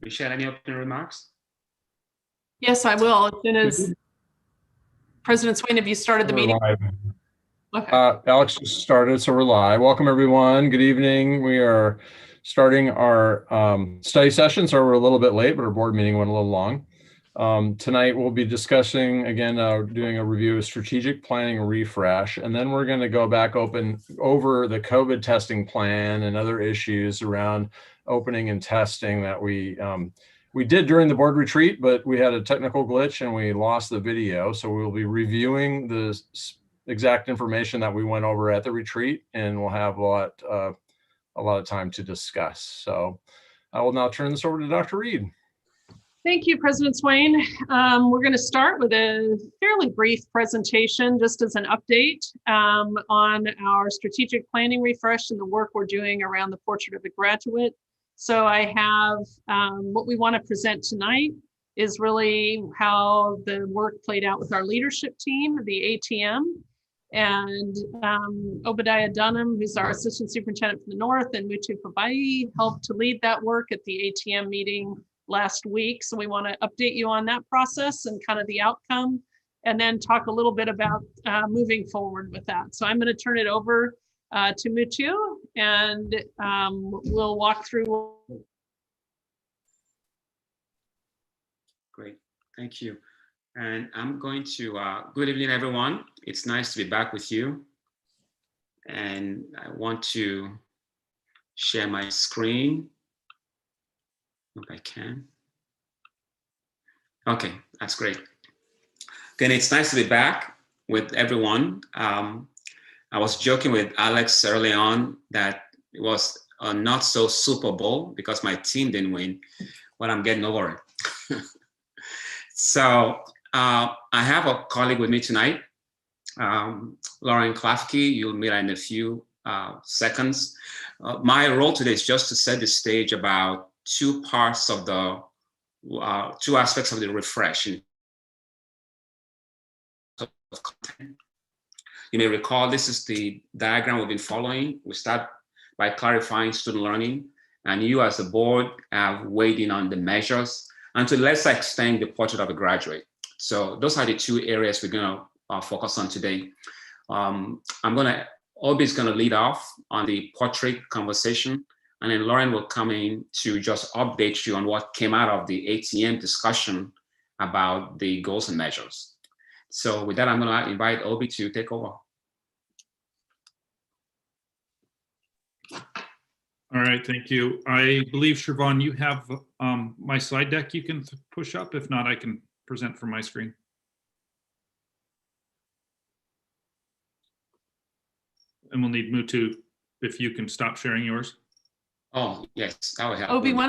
Michelle, any opening remarks? Yes, I will. As soon as President Swain, have you started the meeting? Live. Okay. Alex just started, so we're live. Welcome, everyone. Good evening. We are starting our study session, so we're a little bit late, but our board meeting went a little long. Tonight, we'll be discussing, again, doing a review of strategic planning refresh, and then we're going to go back over the COVID testing plan and other issues around opening and testing that we did during the board retreat, but we had a technical glitch and we lost the video. So we'll be reviewing the exact information that we went over at the retreat, and we'll have a lot of time to discuss. So I will now turn this over to Dr. Reed. Thank you, President Swain. We're going to start with a fairly brief presentation, just as an update on our strategic planning refresh and the work we're doing around the Portrait of a Graduate. So I have what we want to present tonight is really how the work played out with our leadership team, the ATM, and Obadiah Dunham, who's our Assistant Superintendent for the North, and Mutu Fabai helped to lead that work at the ATM meeting last week. So we want to update you on that process and kind of the outcome, and then talk a little bit about moving forward with that. So I'm going to turn it over to Mutu, and we'll walk through. Great, thank you. And I'm going to, good evening, everyone. It's nice to be back with you. And I want to share my screen, if I can. Okay, that's great. Again, it's nice to be back with everyone. I was joking with Alex early on that it was a not so Super Bowl because my team didn't win, but I'm getting over it. So I have a colleague with me tonight, Lauren Klafke. You'll meet her in a few seconds. My role today is just to set the stage about two parts of the, two aspects of the refresh. You may recall this is the diagram we've been following. We start by clarifying student learning, and you as a board have weighed in on the measures, and to a lesser extent, the Portrait of a Graduate. So those are the two areas we're going to focus on today. Obi's going to lead off on the portrait conversation, and then Lauren will come in to just update you on what came out of the ATM discussion about the goals and measures. So with that, I'm going to invite Obi to take over. All right, thank you. I believe, Siobhan, you have my slide deck you can push up. If not, I can present from my screen. And we'll need Mutu if you can stop sharing yours. Oh, yes, that would help. Obi, why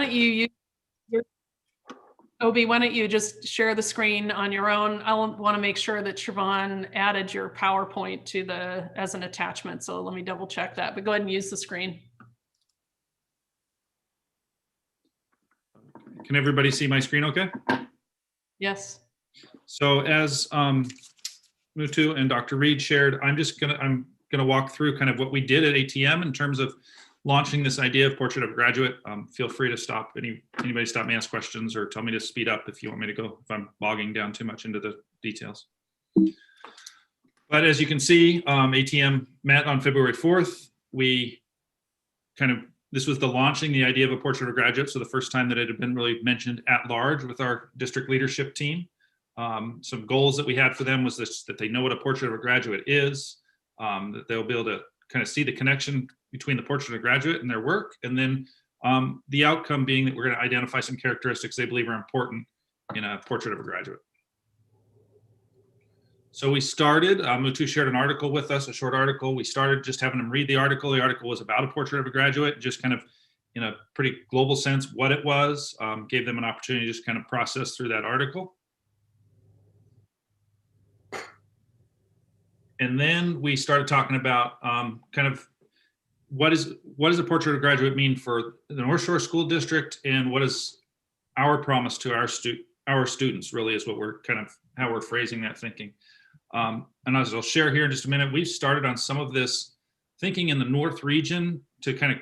don't you just share the screen on your own? I want to make sure that Siobhan added your PowerPoint to as an attachment. So let me double check that, but go ahead and use the screen. Can everybody see my screen okay? Yes. So as Mutu and Dr. Reed shared, I'm gonna walk through kind of what we did at ATM in terms of launching this idea of Portrait of a Graduate. Feel free to stop, anybody stop me, ask questions, or tell me to speed up if you want me to go, if I'm bogging down too much into the details. But as you can see, ATM met on February 4th. We this was the launching the idea of a Portrait of a Graduate. So the first time that it had been really mentioned at large with our district leadership team. Some goals that we had for them was that they know what a Portrait of a Graduate is, that they'll be able to kind of see the connection between the Portrait of a Graduate and their work. And then the outcome being that we're going to identify some characteristics they believe are important in a Portrait of a Graduate. So we started, Mutu shared an article with us, a short article. We started just having them read the article. The article was about a Portrait of a Graduate, just kind of in a pretty global sense what it was, gave them an opportunity to just kind of process through that article. And then we started talking about kind of what does a Portrait of a Graduate mean for the North Shore School District, and what is our promise to our students, really, is what we're kind of how we're phrasing that thinking. And as I'll share here in just a minute, we've started on some of this thinking in the North region to kind of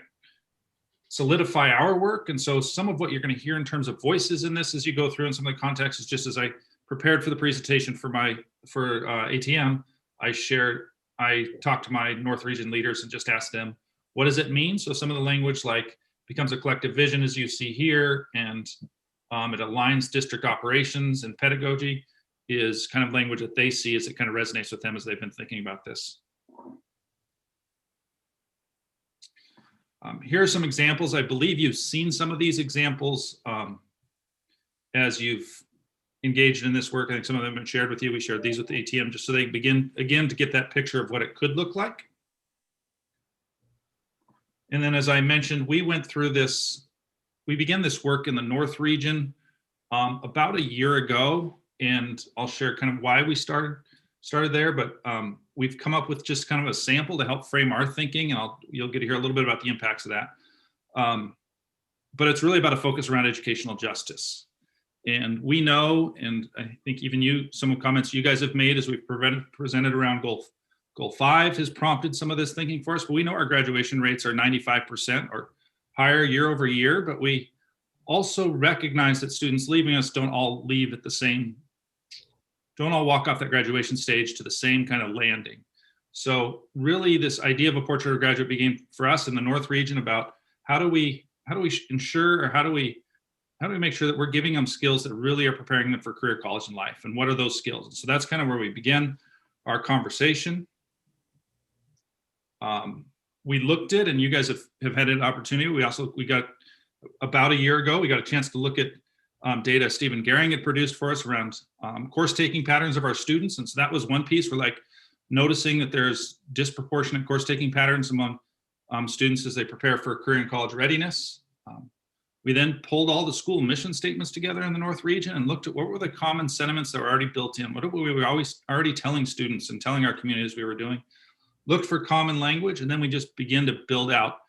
solidify our work. And so some of what you're going to hear in terms of voices in this as you go through, and some of the context is just as I prepared for the presentation for ATM, I talked to my North Region leaders and just asked them, what does it mean? So some of the language like becomes a collective vision, as you see here, and it aligns district operations and pedagogy is kind of language that they see as it kind of resonates with them as they've been thinking about this. Here are some examples. I believe you've seen some of these examples as you've engaged in this work. I think some of them have been shared with you. We shared these with the ATM just so they begin again to get that picture of what it could look like. And then, as I mentioned, we went through this, we began this work in the North Region about a year ago, and I'll share kind of why we started there, but we've come up with just kind of a sample to help frame our thinking, and you'll get to hear a little bit about the impacts of that. But it's really about a focus around educational justice. And we know, and I think even some comments you guys have made as we've presented around Goal 5 has prompted some of this thinking for us, but we know our graduation rates are 95% or higher year over year, but we also recognize that students leaving us don't all walk off that graduation stage to the same kind of landing. So really this idea of a portrait of a graduate began for us in the North Region about how do we ensure, or how do we make sure that we're giving them skills that really are preparing them for career, college, and life, and what are those skills? And so that's kind of where we begin our conversation. We looked at, and you guys have had an opportunity. We got about a year ago, we got a chance to look at data Stephen Gehring had produced for us around course taking patterns of our students. And so that was one piece. We're like noticing that there's disproportionate course taking patterns among students as they prepare for career and college readiness. We then pulled all the school mission statements together in the North Region and looked at what were the common sentiments that were already built in. What we were always already telling students and telling our communities we were doing. Looked for common language, and then we just began to build out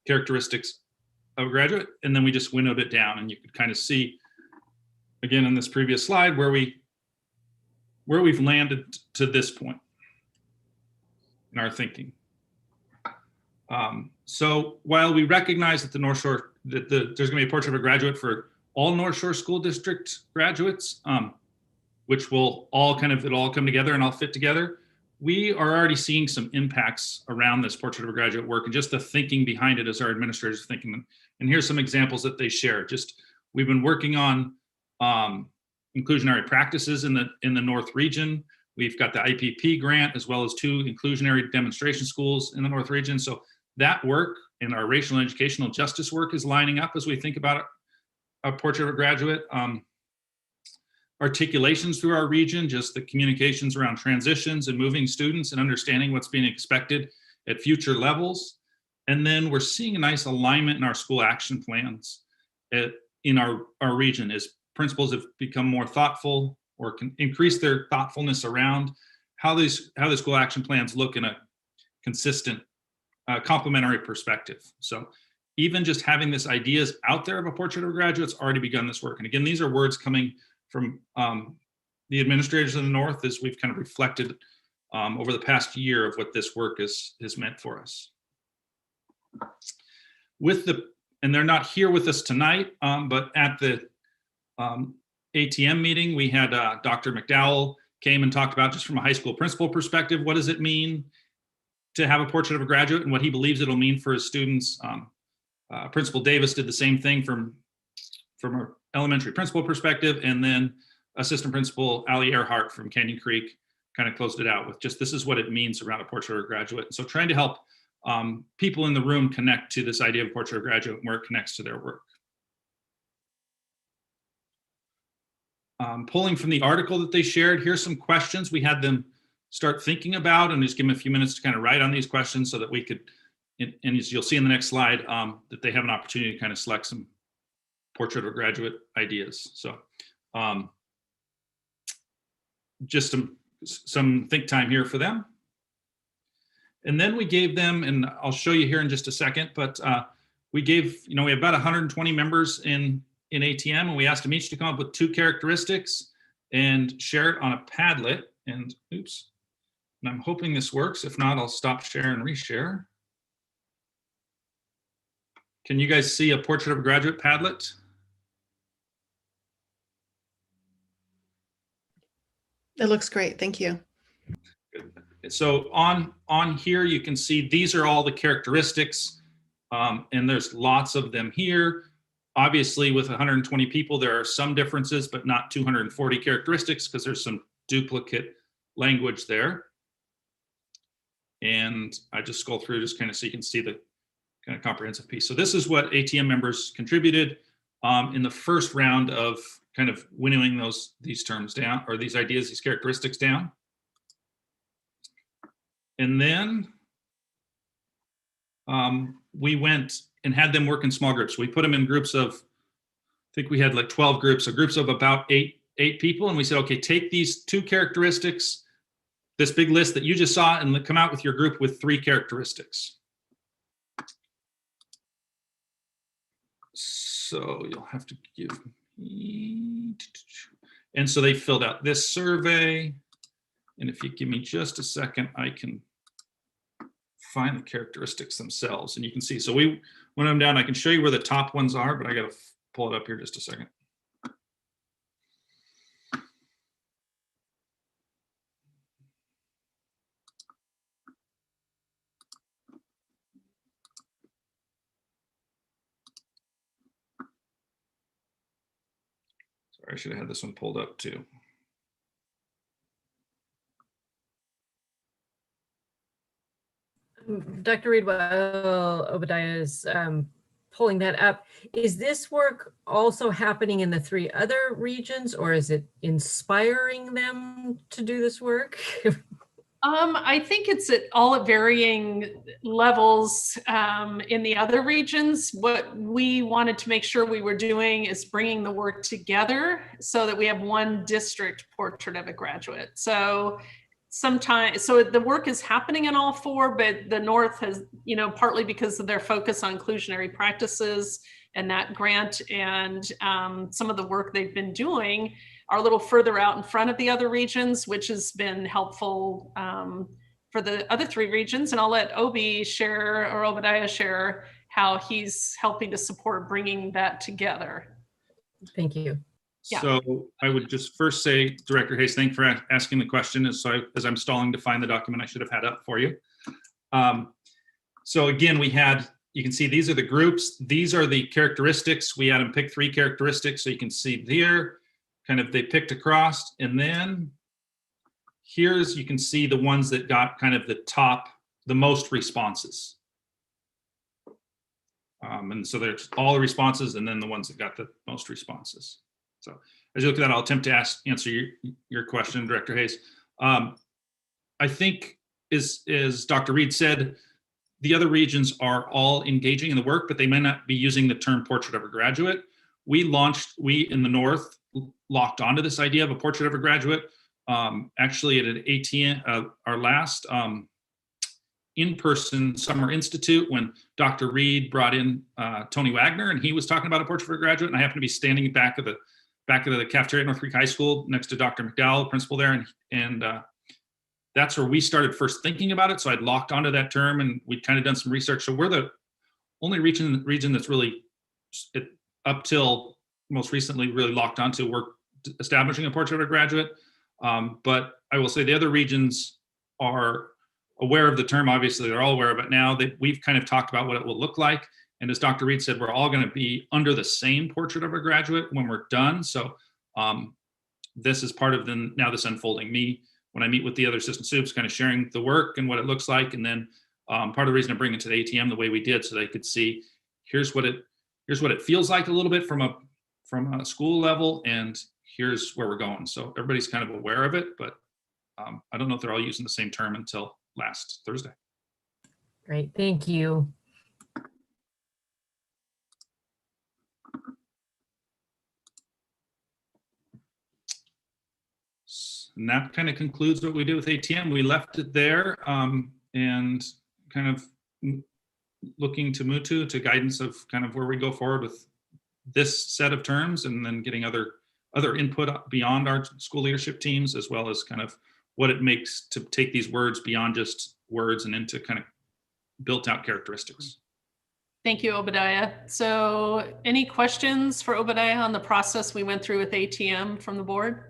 characteristics of a graduate, and then we just winnowed it down. And you could kind of see, again, in this previous slide, where we've landed to this point in our thinking. So while we recognize that the North Shore, there's going to be a portrait of a graduate for all North Shore School District graduates, which will it'll all come together and all fit together. We are already seeing some impacts around this portrait of a graduate work and just the thinking behind it as our administrators are thinking them. And here's some examples that they share. We've been working on inclusionary practices in the North Region. We've got the IPP grant as well as 2 inclusionary demonstration schools in the North Region. So that work and our racial and educational justice work is lining up as we think about a portrait of a graduate. Articulations through our region, just the communications around transitions and moving students and understanding what's being expected at future levels. And then we're seeing a nice alignment in our school action plans in our region as principals have become more thoughtful or can increase their thoughtfulness around how the school action plans look in a consistent complementary perspective. So even just having this ideas out there of a portrait of a graduate's already begun this work. And again, these are words coming from the administrators in the North as we've kind of reflected over the past year of what this work has meant for us. And they're not here with us tonight, but at the ATM meeting, we had Dr. McDowell came and talked about, just from a high school principal perspective, what does it mean to have a portrait of a graduate and what he believes it'll mean for his students. Principal Davis did the same thing from our elementary principal perspective, and then Assistant Principal Ali Earhart from Canyon Creek kind of closed it out with just, this is what it means around a portrait of a graduate. And so trying to help people in the room connect to this idea of portrait of a graduate and where it connects to their work. Pulling from the article that they shared, here's some questions we had them start thinking about, and just give them a few minutes to kind of write on these questions so that we could, and as you'll see in the next slide, that they have an opportunity to kind of select some portrait of a graduate ideas. So just some think time here for them. And then we gave them, and I'll show you here in just a second, but we gave, we have about 120 members in ATM, and we asked them each to come up with 2 characteristics and share it on a Padlet. And oops, and I'm hoping this works. If not, I'll stop share and reshare. Can you guys see a portrait of a graduate Padlet? It looks great. Thank you. So on here, you can see these are all the characteristics, and there's lots of them here. Obviously, with 120 people, there are some differences, but not 240 characteristics because there's some duplicate language there. And I just scroll through just kind of so you can see the kind of comprehensive piece. So this is what ATM members contributed in the first round of kind of winnowing these terms down, or these ideas, these characteristics down. And then we went and had them work in small groups. We put them in groups of, I think we had like 12 groups, so groups of about eight people. And we said, okay, take these 2 characteristics, this big list that you just saw, and come out with your group with 3 characteristics. So you'll have to give me, and so they filled out this survey. And if you give me just a second, I can find the characteristics themselves. And you can see, so when I'm down, I can show you where the top ones are, but I got to pull it up here just a second. Sorry, I should have had this one pulled up too. Dr. Reed, while Obadiah is pulling that up, is this work also happening in the 3 other regions, or is it inspiring them to do this work? I think it's all at varying levels in the other regions. What we wanted to make sure we were doing is bringing the work together so that we have one district portrait of a graduate. So the work is happening in all 4, but the North has, partly because of their focus on inclusionary practices and that grant and some of the work they've been doing are a little further out in front of the other regions, which has been helpful for the other 3 regions. And I'll let Obi share, or Obadiah share, how he's helping to support bringing that together. Thank you. Yeah. So I would just first say, Director Hayes, thank you for asking the question. As I'm stalling to find the document I should have had up for you. So again, you can see these are the groups. These are the characteristics. We had them pick 3 characteristics. So you can see here, kind of they picked across. And then you can see the ones that got kind of the most responses. And so there's all the responses and then the ones that got the most responses. So as you look at that, I'll attempt to answer your question, Director Hayes. I think, as Dr. Reed said, the other regions are all engaging in the work, but they may not be using the term portrait of a graduate. We in the North locked onto this idea of a portrait of a graduate. Actually at an ATM, our last in-person summer institute, when Dr. Reed brought in Tony Wagner, and he was talking about a portrait of a graduate, and I happened to be standing back of the cafeteria at North Creek High School next to Dr. McDowell, the principal there, and that's where we started first thinking about it. So I'd locked onto that term, and we'd kind of done some research. So we're the only region that's really, up till most recently, really locked onto work establishing a portrait of a graduate. But I will say the other regions are aware of the term. Obviously, they're all aware of it now. We've kind of talked about what it will look like. And as Dr. Reed said, we're all going to be under the same portrait of a graduate when we're done. So this is part of this unfolding. When I meet with the other assistant soups, kind of sharing the work and what it looks like. And then part of the reason I bring it to the ATM the way we did, so they could see, here's what it feels like a little bit from a school level, and here's where we're going. So everybody's kind of aware of it, but I don't know if they're all using the same term until last Thursday. Great, thank you. And that kind of concludes what we did with ATM. We left it there and kind of looking to Muthu to guidance of kind of where we go forward with this set of terms, and then getting other input beyond our school leadership teams, as well as kind of what it makes to take these words beyond just words and into kind of built out characteristics. Thank you, Obadiah. So any questions for Obadiah on the process we went through with ATM from the board?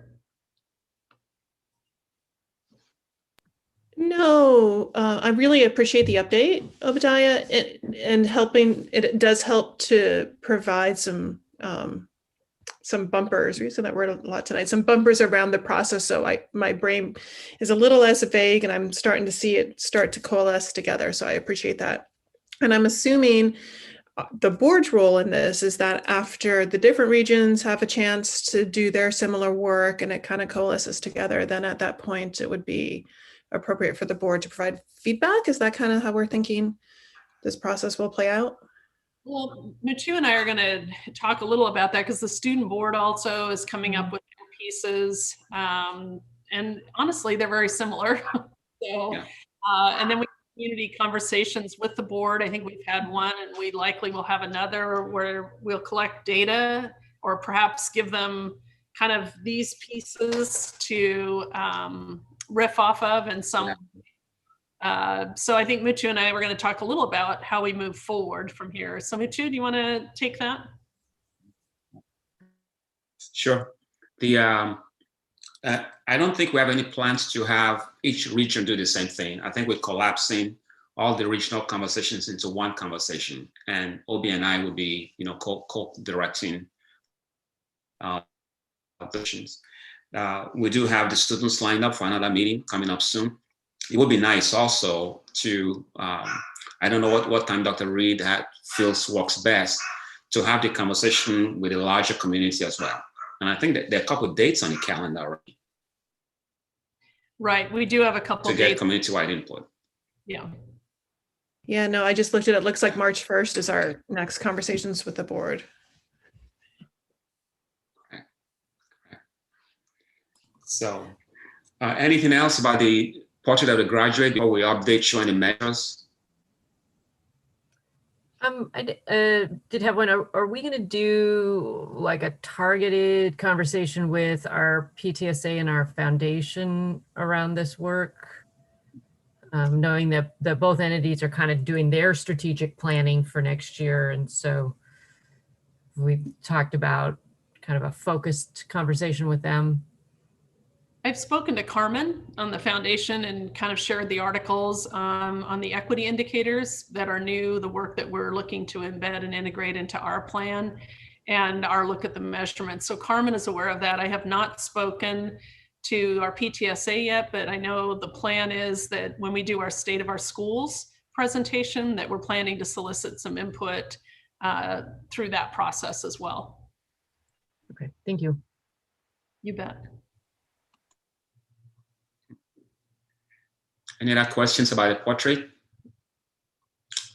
No, I really appreciate the update, Obadiah, and helping. It does help to provide some bumpers. We said that word a lot tonight. Some bumpers around the process, so my brain is a little less vague, and I'm starting to see it start to coalesce together. So I appreciate that. And I'm assuming the board's role in this is that after the different regions have a chance to do their similar work and it kind of coalesces together, then at that point it would be appropriate for the board to provide feedback. Is that kind of how we're thinking this process will play out? Well, Mutu and I are going to talk a little about that because the student board also is coming up with pieces. And honestly, they're very similar. So, Yeah. And then we community conversations with the board. I think we've had one and we likely will have another where we'll collect data or perhaps give them kind of these pieces to riff off of and some. So I think Mutu and I were going to talk a little about how we move forward from here. So Mutu, do you want to take that? Sure. I don't think we have any plans to have each region do the same thing. I think we're collapsing all the regional conversations into one conversation, and Obi and I will be, co-directing conversations. We do have the students lined up for another meeting coming up soon. It would be nice also to, I don't know what time Dr. Reed feels works best, to have the conversation with a larger community as well. And I think that there are a couple of dates on the calendar already. Right, we do have a couple to of get dates. community-wide input. Yeah. Yeah, no, I just looked at it. It looks like March 1st is our next conversations with the board. Okay. So anything else about the portrait of the graduate before we update you on the measures? I did have one. Are we going to do like a targeted conversation with our PTSA and our foundation around this work? Knowing that both entities are kind of doing their strategic planning for next year. And so we talked about kind of a focused conversation with them. I've spoken to Carmen on the foundation and kind of shared the articles on the equity indicators that are new, the work that we're looking to embed and integrate into our plan and our look at the measurements. So Carmen is aware of that. I have not spoken to our PTSA yet, but I know the plan is that when we do our state of our schools presentation, that we're planning to solicit some input through that process as well. Okay, thank you. You bet. Any other questions about the portrait?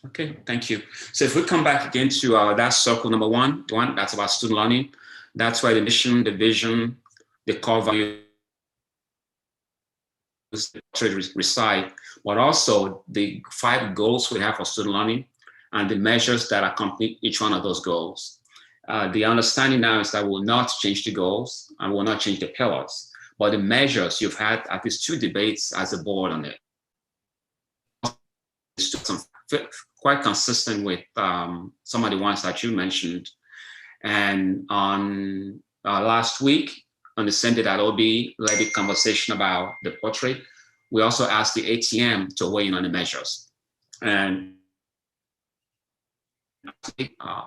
Okay, thank you. So if we come back again to that circle number one, the one that's about student learning, that's where the mission, the vision, the core value reside, but also the 5 goals we have for student learning and the measures that accompany each one of those goals. The understanding now is that we will not change the goals and we will not change the pillars, but the measures, you've had at least 2 debates as a board on it. It's quite consistent with some of the ones that you mentioned. And on last week, on the same day that Obi led the conversation about the portrait, we also asked the ATM to weigh in on the measures. And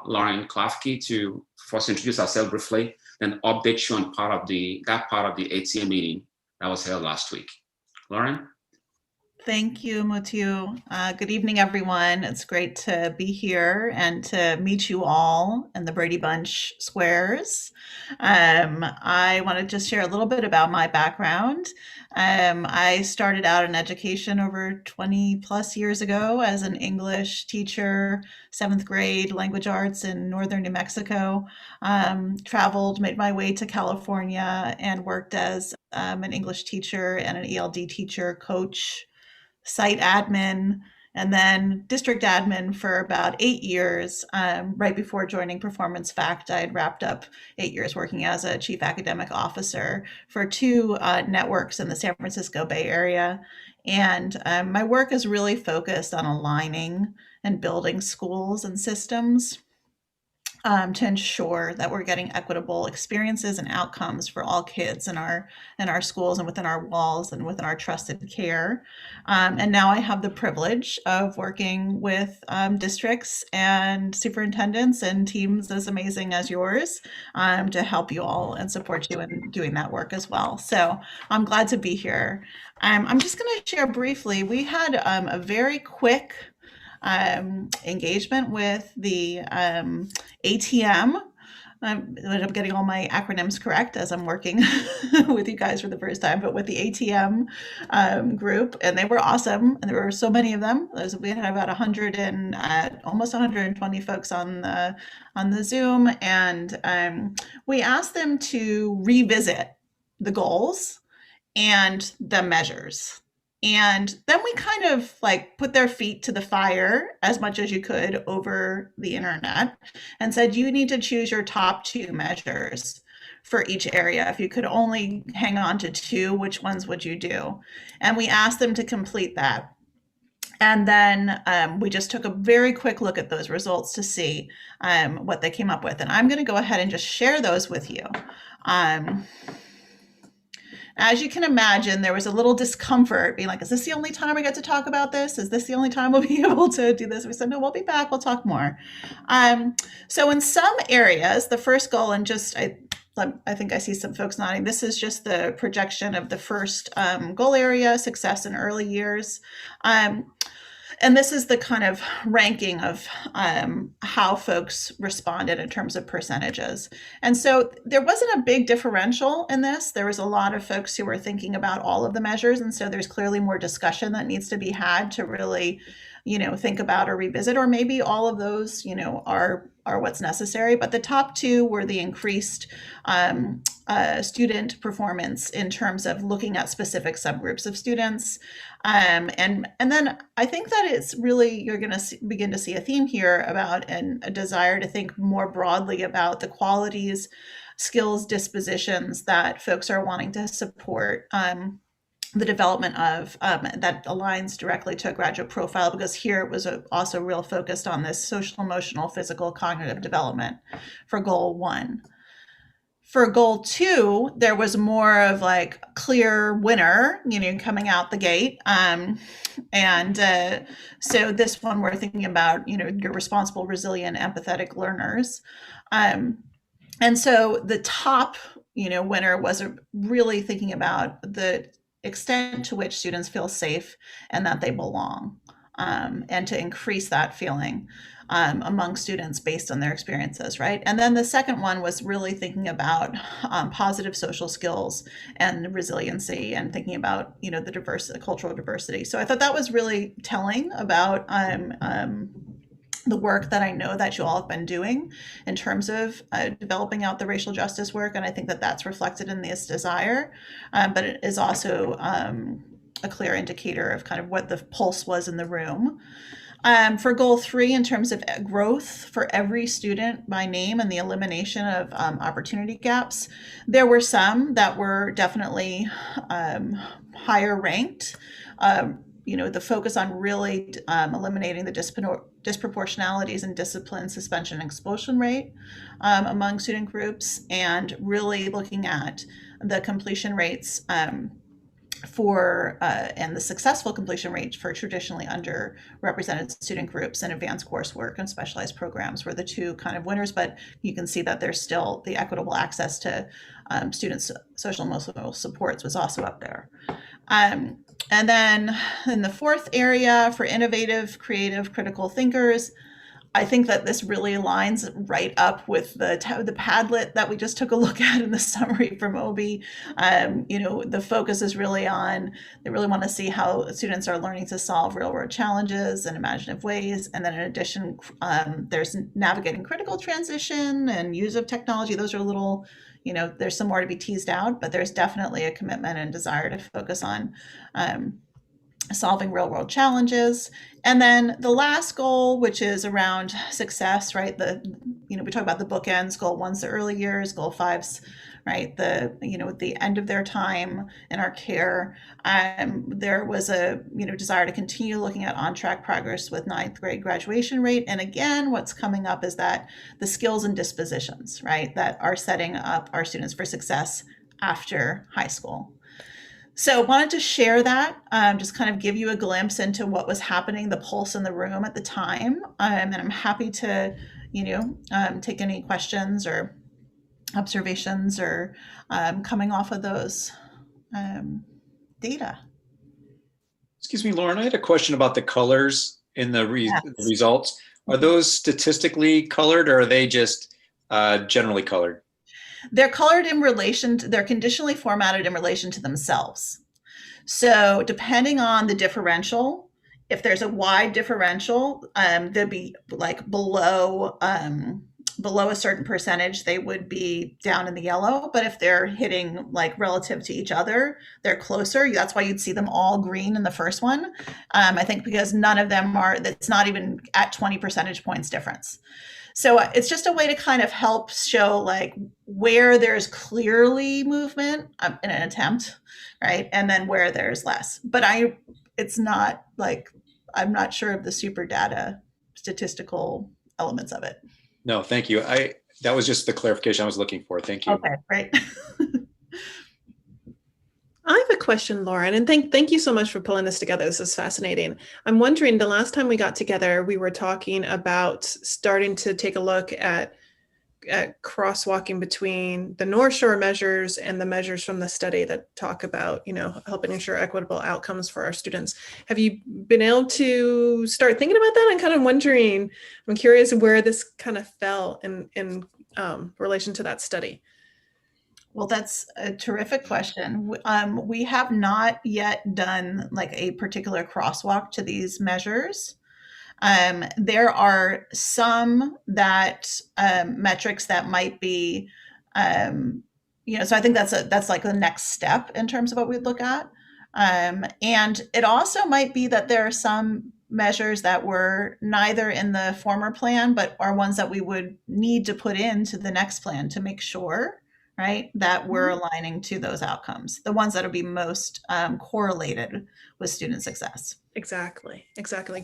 Lauren Klafke to first introduce herself briefly, then update you on that part of the ATM meeting that was held last week. Lauren? Thank you, Mutu. Good evening, everyone. It's great to be here and to meet you all in the Brady Bunch squares. I want to just share a little bit about my background. I started out in education over 20 plus years ago as an English teacher, 7th grade language arts in northern New Mexico. Traveled, made my way to California and worked as an English teacher and an ELD teacher, coach, site admin, and then district admin for about 8 years. Right before joining Performance Fact, I had wrapped up 8 years working as a chief academic officer for 2 networks in the San Francisco Bay Area. And my work is really focused on aligning and building schools and systems to ensure that we're getting equitable experiences and outcomes for all kids in our schools and within our walls and within our trusted care. And now I have the privilege of working with districts and superintendents and teams as amazing as yours to help you all and support you in doing that work as well. So I'm glad to be here. I'm just going to share briefly. We had a very quick engagement with the ATM. I'm getting all my acronyms correct as I'm working with you guys for the first time, but with the ATM group, and they were awesome. And there were so many of them. We had about 100 and almost 120 folks on the Zoom, and we asked them to revisit the goals and the measures. And then we kind of like put their feet to the fire as much as you could over the internet and said, you need to choose your top 2 measures for each area. If you could only hang on to 2, which ones would you do? And we asked them to complete that. And then we just took a very quick look at those results to see what they came up with. And I'm going to go ahead and just share those with you. As you can imagine, there was a little discomfort being like, is this the only time I get to talk about this? Is this the only time we'll be able to do this? We said, no, we'll be back. We'll talk more. So in some areas, the first goal, and just I think I see some folks nodding, this is just the projection of the first goal area, success in early years. And this is the kind of ranking of how folks responded in terms of percentages. And so there wasn't a big differential in this. There was a lot of folks who were thinking about all of the measures. And so there's clearly more discussion that needs to be had to really, think about or revisit, or maybe all of those, are what's necessary. But the top 2 were the increased student performance in terms of looking at specific subgroups of students. And then I think that it's really, you're going to begin to see a theme here about a desire to think more broadly about the qualities, skills, dispositions that folks are wanting to support the development of that aligns directly to a graduate profile, because here it was also real focused on this social, emotional, physical, cognitive development for goal 1. For goal 2, there was more of like clear winner, coming out the gate. So this one we're thinking about, your responsible, resilient, empathetic learners. And so the top, winner was really thinking about the extent to which students feel safe and that they belong, and to increase that feeling among students based on their experiences, right? And then the second one was really thinking about positive social skills and resiliency, and thinking about, the cultural diversity. So I thought that was really telling about the work that I know that you all have been doing in terms of developing out the racial justice work. And I think that that's reflected in this desire, but it is also a clear indicator of kind of what the pulse was in the room. For goal 3, in terms of growth for every student by name and the elimination of opportunity gaps, there were some that were definitely higher ranked. The focus on really eliminating the disproportionalities in discipline, suspension, and expulsion rate among student groups, and really looking at the completion rates and the successful completion rate for traditionally underrepresented student groups, and advanced coursework and specialized programs were the 2 kind of winners. But you can see that there's still the equitable access to students' social and emotional supports was also up there. And then in the 4th area, for innovative, creative, critical thinkers, I think that this really aligns right up with the Padlet that we just took a look at in the summary from OBI. The focus is really on, they really want to see how students are learning to solve real world challenges in imaginative ways. And then in addition, there's navigating critical transition and use of technology. Those are a little, there's some more to be teased out, but there's definitely a commitment and desire to focus on solving real world challenges. And then the last goal, which is around success, right? We talk about the bookends. Goal 1's the early years, goal 5's, right, the end of their time in our care. There was a desire to continue looking at on-track progress with 9th grade graduation rate. And again, what's coming up is that the skills and dispositions, right, that are setting up our students for success after high school. So wanted to share that, just kind of give you a glimpse into what was happening, the pulse in the room at the time. And I'm happy to, take any questions or observations or coming off of those data. Excuse me, Lauren, I had a question about the colors in the Yes. results. Are those statistically colored or are they just generally colored? They're colored in relation to, they're conditionally formatted in relation to themselves. So depending on the differential, if there's a wide differential, they'd be like below a certain percentage, they would be down in the yellow. But if they're hitting like relative to each other, they're closer. That's why you'd see them all green in the first one. I think because none of them are, that's not even at 20 percentage points difference. So it's just a way to kind of help show like where there's clearly movement in an attempt, right? And then where there's less. But it's not like, I'm not sure of the super data statistical elements of it. No, thank you. That was just the clarification I was looking for. Thank you. Okay, great. I have a question, Lauren, and thank you so much for pulling this together. This is fascinating. I'm wondering, the last time we got together, we were talking about starting to take a look at crosswalking between the North Shore measures and the measures from the study that talk about, helping ensure equitable outcomes for our students. Have you been able to start thinking about that? I'm kind of wondering, I'm curious where this kind of fell in relation to that study. Well, that's a terrific question. We have not yet done like a particular crosswalk to these measures. There are some metrics that might be, so I think that's like the next step in terms of what we'd look at. And it also might be that there are some measures that were neither in the former plan, but are ones that we would need to put into the next plan to make sure, right, that we're aligning to those outcomes, the ones that will be most correlated with student success. Exactly.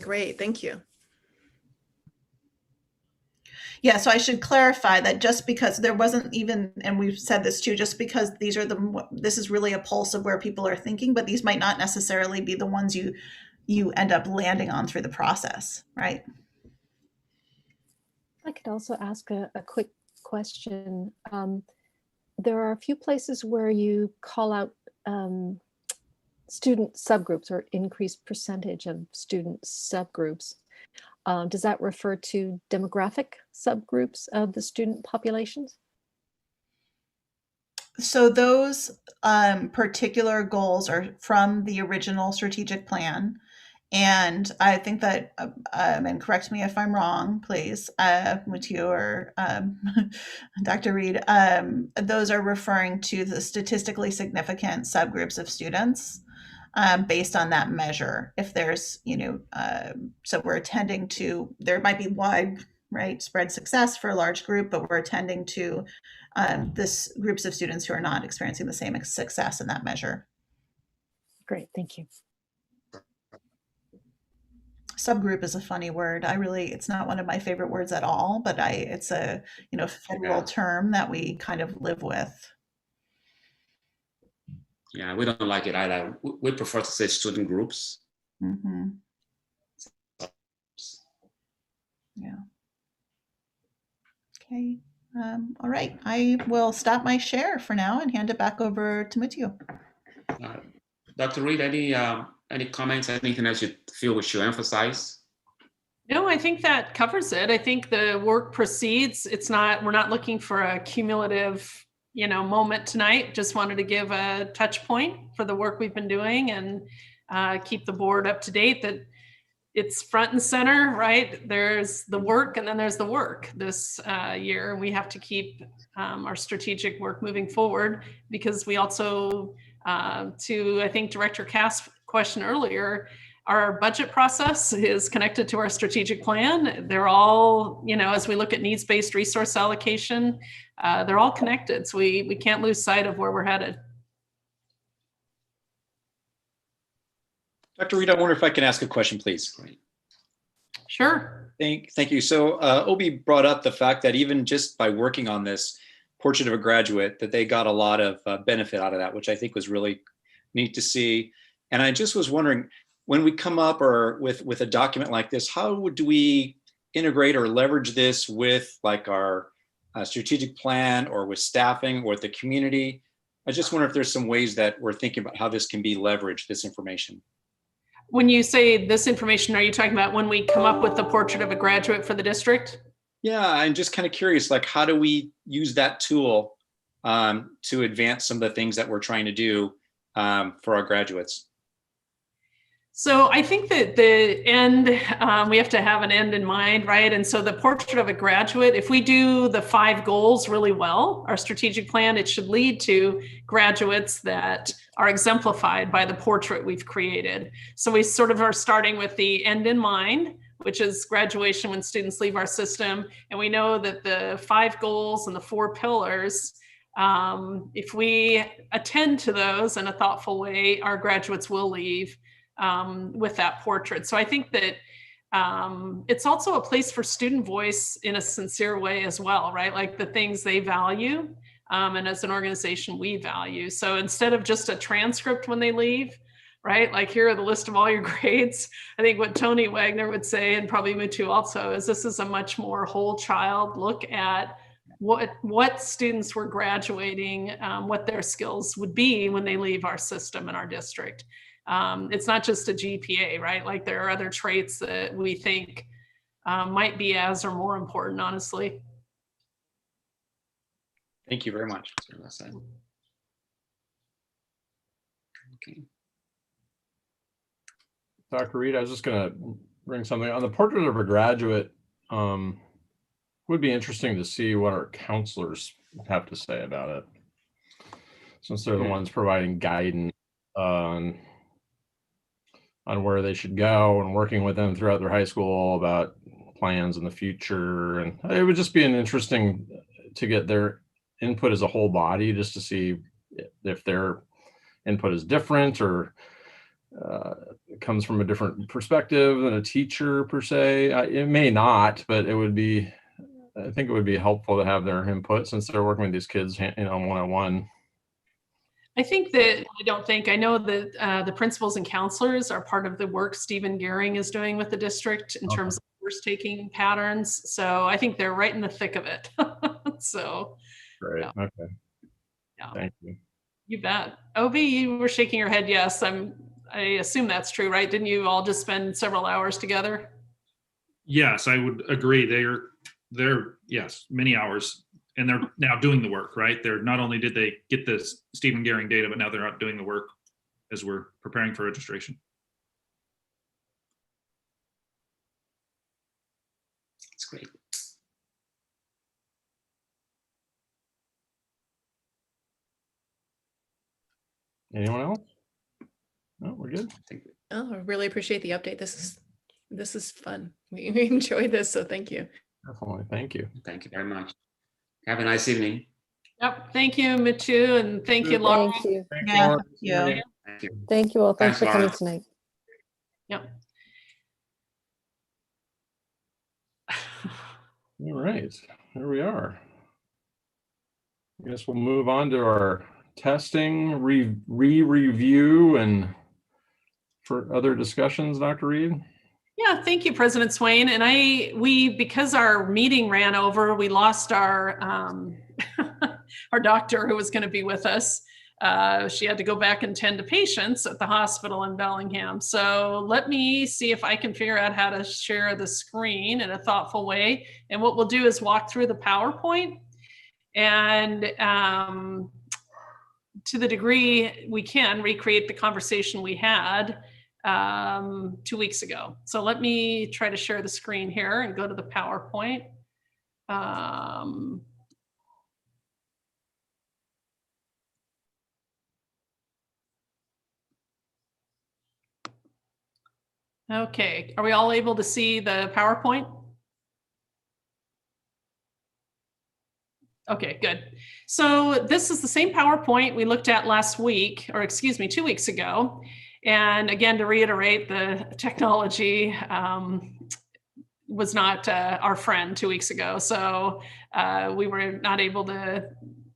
Great. Thank you. Yeah, so I should clarify that just because there wasn't even, and we've said this too, just because this is really a pulse of where people are thinking, but these might not necessarily be the ones you end up landing on through the process, right? I could also ask a quick question. There are a few places where you call out student subgroups or increased percentage of student subgroups. Does that refer to demographic subgroups of the student populations? So those particular goals are from the original strategic plan. And I think that, and correct me if I'm wrong, please, Muthu or Dr. Reed, those are referring to the statistically significant subgroups of students based on that measure. If there's, so we're attending to, there might be wide, right, spread success for a large group, but we're attending to this groups of students who are not experiencing the same success in that measure. Great, thank you. Subgroup is a funny word. It's not one of my favorite words at all, but it's a, federal term that we kind of live with. Yeah, we don't like it either. We prefer to say student groups. Mm-hmm. Yeah. Okay. All right. I will stop my share for now and hand it back over to Muthu. Dr. Reed, any comments, anything else you feel we should emphasize? No, I think that covers it. I think the work proceeds. We're not looking for a cumulative, moment tonight. Just wanted to give a touch point for the work we've been doing and keep the board up to date that it's front and center, right? There's the work and then there's the work this year. We have to keep our strategic work moving forward because we also, to I think Director Cass' question earlier, our budget process is connected to our strategic plan. They're all, as we look at needs-based resource allocation, they're all connected. So we can't lose sight of where we're headed. Dr. Reed, I wonder if I can ask a question, please. Sure. Thank you. So Obi brought up the fact that even just by working on this Portrait of a Graduate, that they got a lot of benefit out of that, which I think was really neat to see. And I just was wondering, when we come up or with a document like this, how do we integrate or leverage this with like our strategic plan or with staffing or with the community? I just wonder if there's some ways that we're thinking about how this can be leveraged, this information. When you say this information, are you talking about when we come up with the Portrait of a Graduate for the district? Yeah, I'm just kind of curious, like how do we use that tool to advance some of the things that we're trying to do for our graduates? So I think that the end, we have to have an end in mind, right? And so the Portrait of a Graduate, if we do the 5 goals really well, our strategic plan, it should lead to graduates that are exemplified by the portrait we've created. So we sort of are starting with the end in mind, which is graduation when students leave our system. And we know that the 5 goals and the 4 pillars, if we attend to those in a thoughtful way, our graduates will leave with that portrait. So I think that it's also a place for student voice in a sincere way as well, right? Like the things they value, and as an organization we value. So instead of just a transcript when they leave, right? Like here are the list of all your grades. I think what Tony Wagner would say, and probably Mutu also, is this is a much more whole child look at what students were graduating, what their skills would be when they leave our system and our district. It's not just a GPA, right? Like there are other traits that we think might be as or more important, honestly. Thank you very much. Okay. Dr. Reed, I was just going to bring something on the Portrait of a Graduate. Would be interesting to see what our counselors have to say about it, since they're the ones providing guidance on where they should go and working with them throughout their high school about plans in the future. And it would just be an interesting to get their input as a whole body, just to see if their input is different or it comes from a different perspective than a teacher per se. It may not, but it would be, I think it would be helpful to have their input since they're working with these kids, one-on-one. I know that the principals and counselors are part of the work Stephen Gehring is doing with the district in terms of course taking patterns. So I think they're right in the thick of it. So. Great. Yeah. Okay. Yeah. Thank you. You bet. Obi, you were shaking your head. Yes, I assume that's true, right? Didn't you all just spend several hours together? Yes, I would agree. They're yes, many hours, and they're now doing the work, right? They're not only did they get this Stephen Gehring data, but now they're out doing the work as we're preparing for registration. That's great. Anyone else? No, we're good. Oh, I really appreciate the update. This is fun. We enjoyed this, so thank you. Definitely. Thank you. Thank you very much. Have a nice evening. Yep. Thank you, Mutu, and thank you, Laura. Thank you. Yeah, Laura. thank you. Thank you. Thank you all. Thanks Thanks, for coming Laura. tonight. Yep. All right, here we are. I guess we'll move on to our testing, review, and for other discussions, Dr. Reed. Yeah, thank you, President Swain. And because our meeting ran over, we lost our our doctor who was going to be with us. She had to go back and tend to patients at the hospital in Bellingham. So let me see if I can figure out how to share the screen in a thoughtful way. And what we'll do is walk through the PowerPoint. And to the degree we can, recreate the conversation we had 2 weeks ago. So let me try to share the screen here and go to the PowerPoint. Okay, are we all able to see the PowerPoint? Okay, good. So this is the same PowerPoint we looked at last week, or excuse me, 2 weeks ago. And again, to reiterate, the technology was not our friend 2 weeks ago. So we were not able to,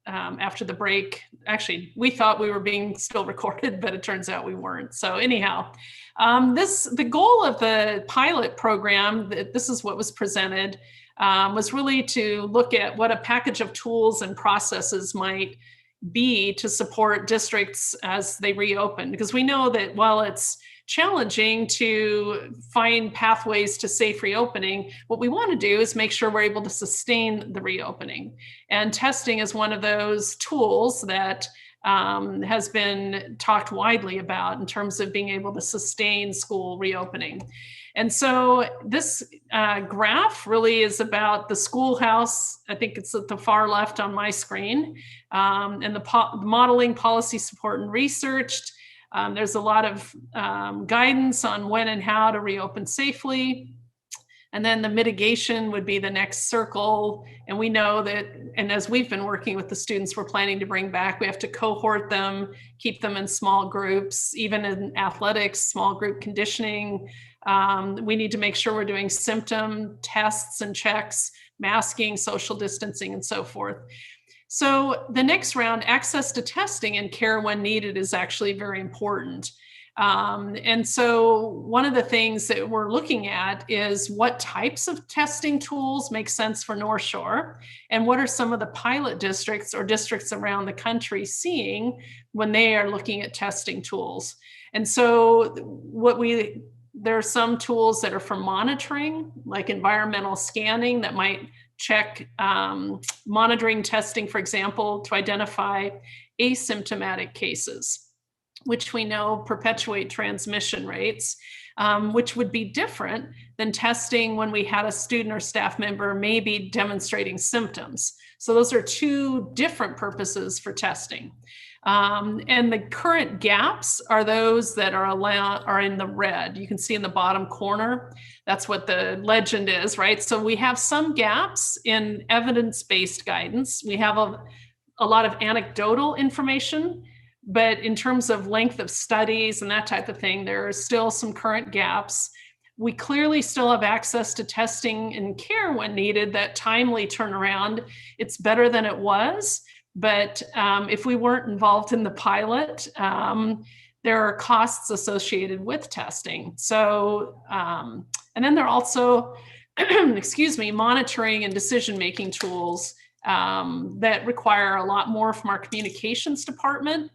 after the break, actually, we thought we were being still recorded, but it turns out we weren't. So anyhow, the goal of the pilot program, this is what was presented, was really to look at what a package of tools and processes might be to support districts as they reopen. Because we know that while it's challenging to find pathways to safe reopening, what we want to do is make sure we're able to sustain the reopening. And testing is one of those tools that has been talked widely about in terms of being able to sustain school reopening. And so this graph really is about the schoolhouse. I think it's at the far left on my screen, and the modeling, policy support, and research. There's a lot of guidance on when and how to reopen safely. And then the mitigation would be the next circle. And we know that, and as we've been working with the students we're planning to bring back, we have to cohort them, keep them in small groups, even in athletics, small group conditioning. We need to make sure we're doing symptom tests and checks, masking, social distancing, and so forth. So the next round, access to testing and care when needed, is actually very important. And so one of the things that we're looking at is what types of testing tools make sense for North Shore, and what are some of the pilot districts or districts around the country seeing when they are looking at testing tools. And so there are some tools that are for monitoring, like environmental scanning, that might check monitoring testing, for example, to identify asymptomatic cases, which we know perpetuate transmission rates, which would be different than testing when we had a student or staff member maybe demonstrating symptoms. So those are two different purposes for testing. And the current gaps are those that are in the red. You can see in the bottom corner, that's what the legend is, right? So we have some gaps in evidence-based guidance. We have a lot of anecdotal information, but in terms of length of studies and that type of thing, there are still some current gaps. We clearly still have access to testing and care when needed, that timely turnaround. It's better than it was. But if we weren't involved in the pilot, there are costs associated with testing. So, and then there are also, monitoring and decision-making tools that require a lot more from our communications department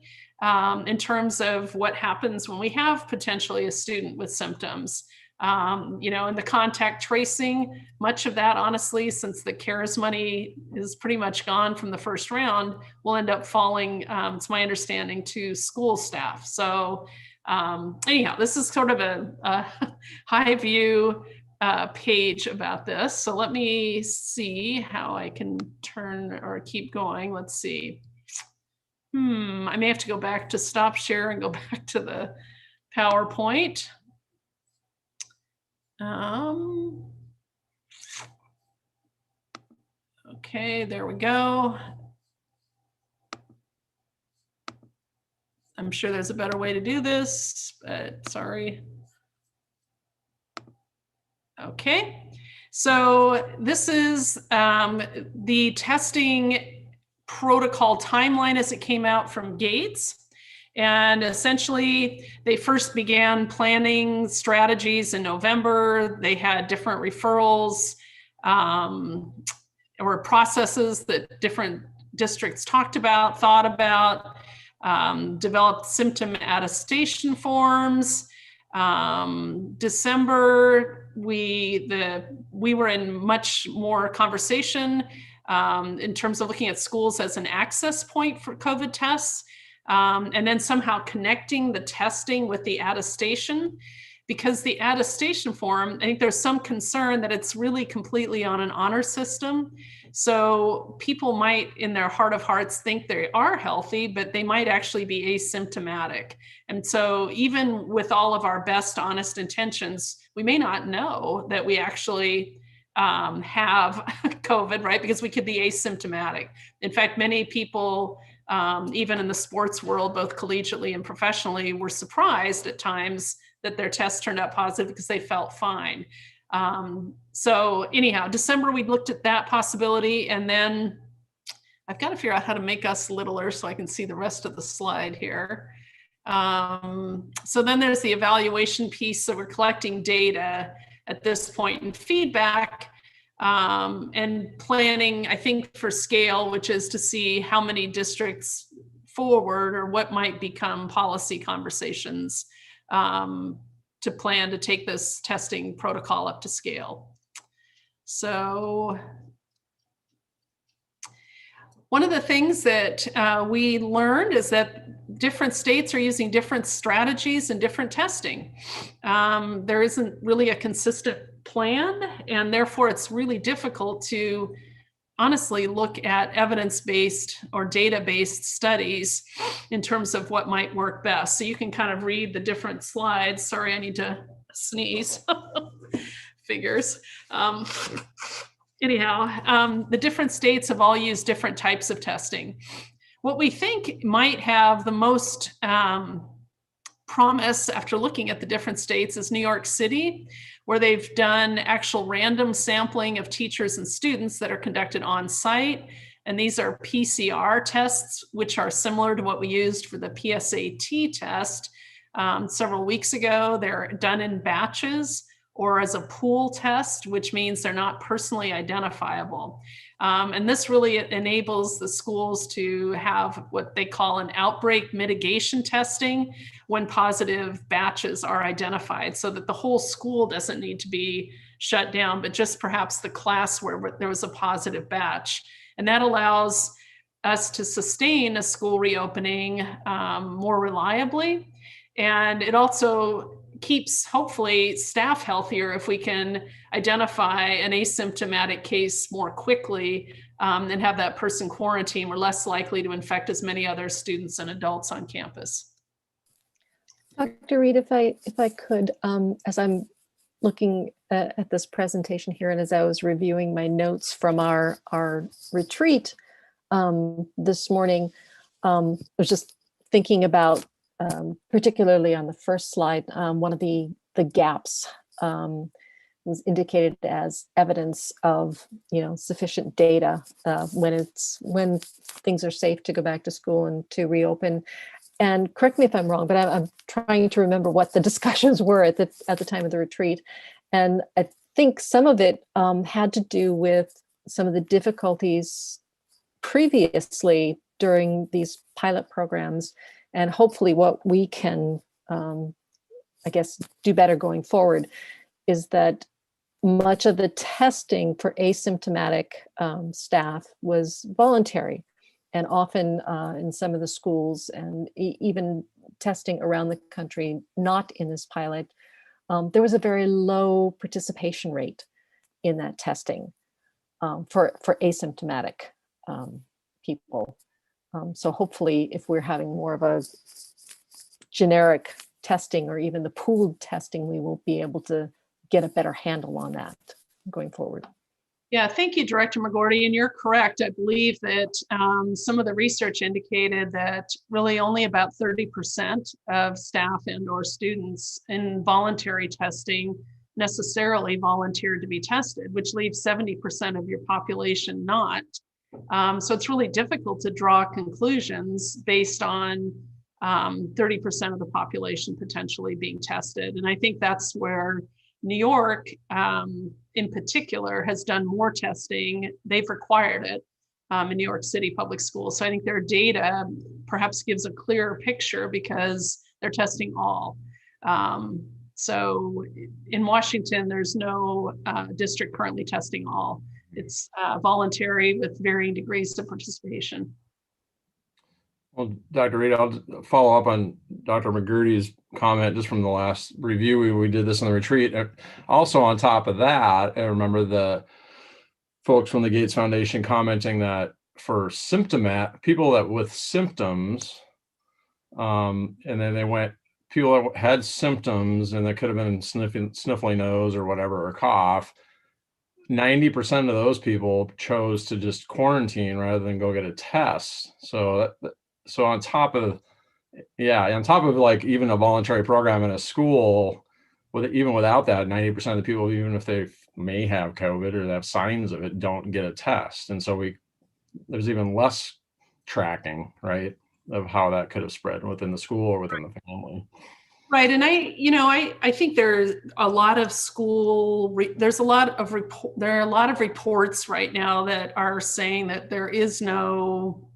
in terms of what happens when we have potentially a student with symptoms. And the contact tracing, much of that, honestly, since the CARES money is pretty much gone from the first round, will end up falling, it's my understanding, to school staff. So anyhow, this is sort of a high view page about this. So let me see how I can turn or keep going. Let's see. I may have to go back to stop share and go back to the PowerPoint. Okay, there we go. I'm sure there's a better way to do this, but sorry. Okay, so this is the testing protocol timeline as it came out from Gates. And essentially, they first began planning strategies in November. They had different referrals or processes that different districts talked about, thought about, developed symptom attestation forms. December, we were in much more conversation in terms of looking at schools as an access point for COVID tests. And then somehow connecting the testing with the attestation. because the attestation form, I think there's some concern that it's really completely on an honor system. So people might, in their heart of hearts, think they are healthy, but they might actually be asymptomatic. And so even with all of our best honest intentions, we may not know that we actually have COVID, right? Because we could be asymptomatic. In fact, many people, even in the sports world, both collegiately and professionally, were surprised at times that their tests turned out positive because they felt fine. So anyhow, December, we looked at that possibility, and then I've got to figure out how to make us littler so I can see the rest of the slide here. So then there's the evaluation piece. So we're collecting data at this point and feedback, and planning, I think, for scale, which is to see how many districts forward or what might become policy conversations to plan to take this testing protocol up to scale. So one of the things that we learned is that different states are using different strategies and different testing. There isn't really a consistent plan, and therefore it's really difficult to honestly look at evidence-based or data-based studies in terms of what might work best. So you can kind of read the different slides. Sorry, I need to sneeze. Figures. Anyhow, the different states have all used different types of testing. What we think might have the most promise after looking at the different states is New York City, where they've done actual random sampling of teachers and students that are conducted on site. And these are PCR tests, which are similar to what we used for the PSAT test several weeks ago. They're done in batches or as a pool test, which means they're not personally identifiable. And this really enables the schools to have what they call an outbreak mitigation testing when positive batches are identified, so that the whole school doesn't need to be shut down, but just perhaps the class where there was a positive batch. And that allows us to sustain a school reopening more reliably. And it also keeps, hopefully, staff healthier if we can identify an asymptomatic case more quickly and have that person quarantined. We're less likely to infect as many other students and adults on campus. Dr. Reed, if I could, as I'm looking at this presentation here, and as I was reviewing my notes from our retreat this morning, I was just thinking about, particularly on the first slide, one of the gaps was indicated as evidence of sufficient data when things are safe to go back to school and to reopen. And correct me if I'm wrong, but I'm trying to remember what the discussions were at the time of the retreat. And I think some of it had to do with some of the difficulties previously during these pilot programs, and hopefully what we can, I guess, do better going forward is that much of the testing for asymptomatic staff was voluntary. And often in some of the schools and even testing around the country, not in this pilot, there was a very low participation rate in that testing for asymptomatic people. So hopefully if we're having more of a generic testing or even the pooled testing, we will be able to get a better handle on that going forward. Yeah, thank you, Director McGorty. And you're correct. I believe that some of the research indicated that really only about 30% of staff and or students in voluntary testing necessarily volunteered to be tested, which leaves 70% of your population not. So it's really difficult to draw conclusions based on 30% of the population potentially being tested. And I think that's where New York, in particular, has done more testing. They've required it in New York City public schools. So I think their data perhaps gives a clearer picture because they're testing all. So in Washington, there's no district currently testing all. It's voluntary with varying degrees of participation. Well, Dr. Reed, I'll follow up on Dr. McGurty's comment just from the last review. We did this in the retreat. Also on top of that, I remember the folks from the Gates Foundation commenting that for people that with symptoms, and then they went, people that had symptoms and that could have been sniffly nose or whatever, or cough, 90% of those people chose to just quarantine rather than go get a test. So on top of like even a voluntary program in a school, even without that, 90% of the people, even if they may have COVID or they have signs of it, don't get a test. And so there's even less tracking, right, of how that could have spread within the school or within the family. Right. And I think there's a lot of there are a lot of reports right now that are saying that there is no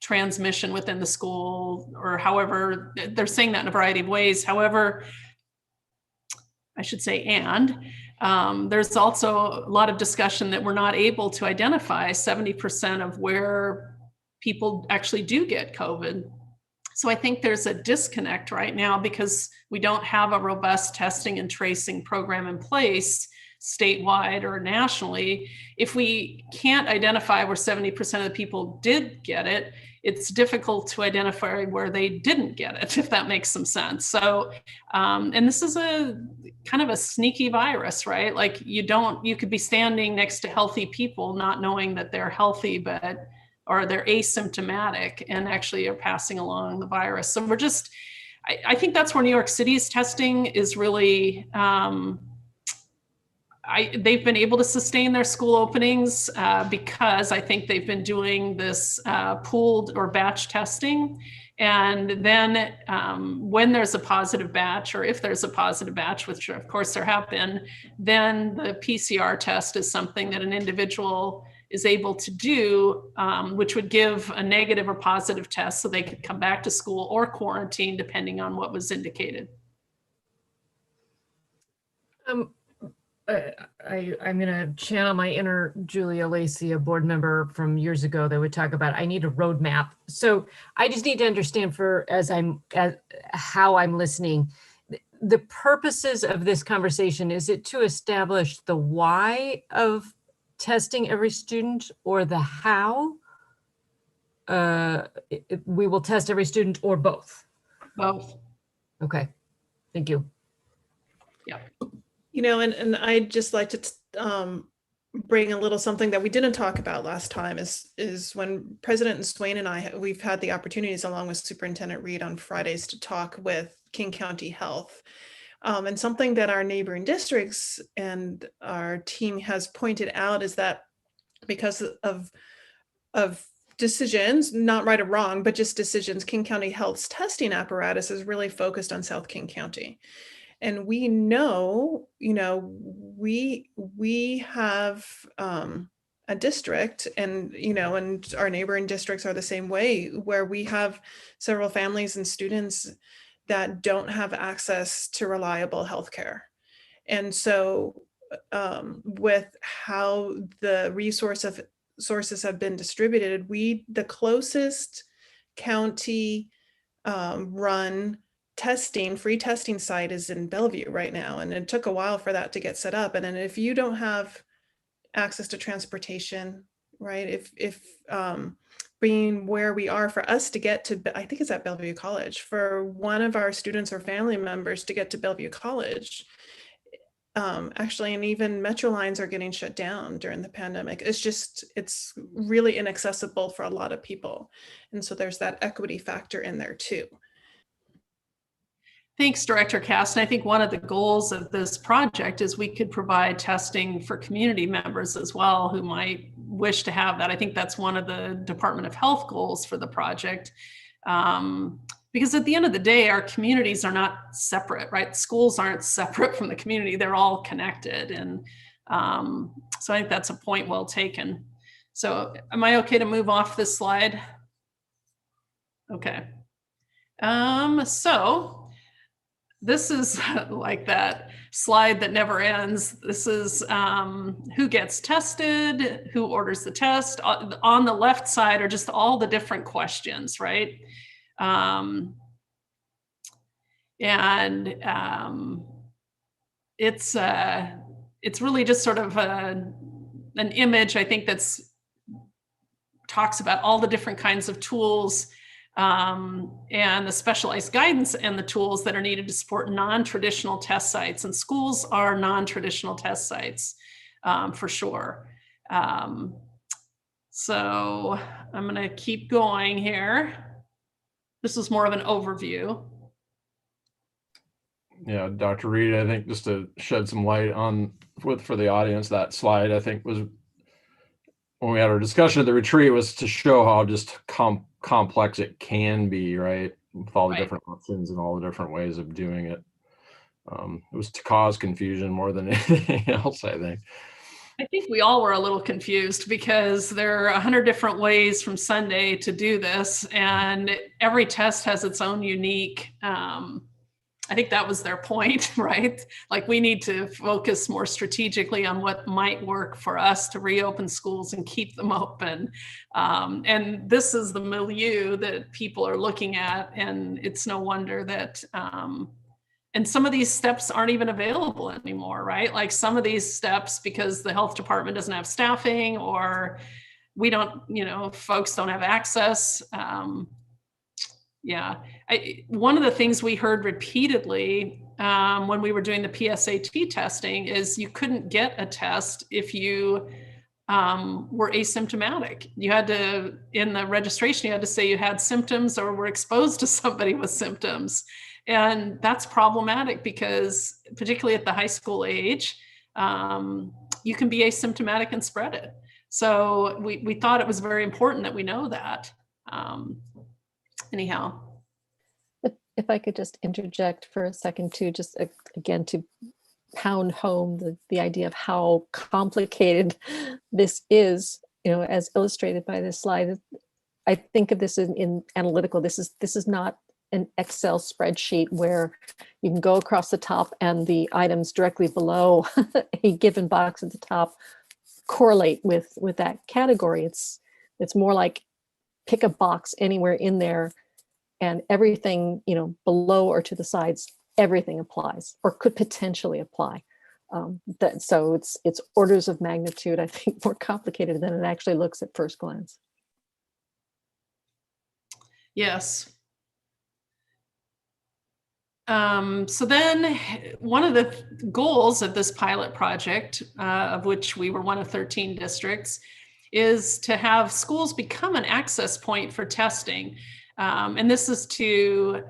transmission within the school, or however, they're saying that in a variety of ways. However, I should say, there's also a lot of discussion that we're not able to identify 70% of where people actually do get COVID. So I think there's a disconnect right now because we don't have a robust testing and tracing program in place statewide or nationally. If we can't identify where 70% of the people did get it, it's difficult to identify where they didn't get it, if that makes some sense. So, and this is a kind of a sneaky virus, right? Like you could be standing next to healthy people not knowing that they're healthy, or they're asymptomatic and actually are passing along the virus. So I think that's where New York City's testing is really, they've been able to sustain their school openings because I think they've been doing this pooled or batch testing. And then when there's a positive batch, or if there's a positive batch, which of course there have been, then the PCR test is something that an individual is able to do, which would give a negative or positive test so they could come back to school or quarantine depending on what was indicated. I'm going to channel my inner Julia Lacey, a board member from years ago that would talk about, I need a roadmap. So I just need to understand how I'm listening. The purposes of this conversation, is it to establish the why of testing every student, or the how? We will test every student, or both? Both. Okay, thank you. Yeah. And I'd just like to bring a little something that we didn't talk about last time is when President Swain and we've had the opportunities along with Superintendent Reed on Fridays to talk with King County Health. And something that our neighboring districts and our team has pointed out is that because of decisions, not right or wrong, but just decisions, King County Health's testing apparatus is really focused on South King County. And we know, we have a district, and and our neighboring districts are the same way, where we have several families and students that don't have access to reliable healthcare. And so with how the sources have been distributed, the closest county run free testing site is in Bellevue right now. And it took a while for that to get set up. And then if you don't have access to transportation, right? If being where we are, for us to get to, I think it's at Bellevue College, for one of our students or family members to get to Bellevue College, actually, and even Metro lines are getting shut down during the pandemic. It's really inaccessible for a lot of people. And so there's that equity factor in there too. Thanks, Director Cass. And I think one of the goals of this project is we could provide testing for community members as well who might wish to have that. I think that's one of the Department of Health goals for the project. Because at the end of the day, our communities are not separate, right? Schools aren't separate from the community. They're all connected. And so I think that's a point well taken. So am I okay to move off this slide? Okay. So this is like that slide that never ends. This is who gets tested, who orders the test. On the left side are just all the different questions, right? It's really just sort of an image, I think, that's talks about all the different kinds of tools and the specialized guidance and the tools that are needed to support non-traditional test sites. And schools are non-traditional test sites for sure. So I'm going to keep going here. This is more of an overview. Yeah, Dr. Reed, I think just to shed some light on for the audience, that slide I think was when we had our discussion at the retreat was to show how just complex it can be, right? With all the different options and all the different ways of doing it. It was to cause confusion more than anything else, I think. I think we all were a little confused because there are 100 different ways from Sunday to do this, and every test has its own unique, I think that was their point, right? Like we need to focus more strategically on what might work for us to reopen schools and keep them open. And this is the milieu that people are looking at, and it's no wonder that, and some of these steps aren't even available anymore, right? Like some of these steps, because the health department doesn't have staffing or we don't, folks don't have access. Yeah, one of the things we heard repeatedly when we were doing the PSAT testing is you couldn't get a test if you were asymptomatic. You had to, in the registration, you had to say you had symptoms or were exposed to somebody with symptoms. And that's problematic because particularly at the high school age, you can be asymptomatic and spread it. So we thought it was very important that we know that. Anyhow. If I could just interject for a second too, just again to pound home the idea of how complicated this is, as illustrated by this slide. I think of this in analytical. This is not an Excel spreadsheet where you can go across the top and the items directly below a given box at the top correlate with that category. It's more like pick a box anywhere in there and everything, below or to the sides, everything applies or could potentially apply. So it's orders of magnitude, I think, more complicated than it actually looks at first glance. Yes. So then one of the goals of this pilot project, of which we were one of 13 districts, is to have schools become an access point for testing. And this is to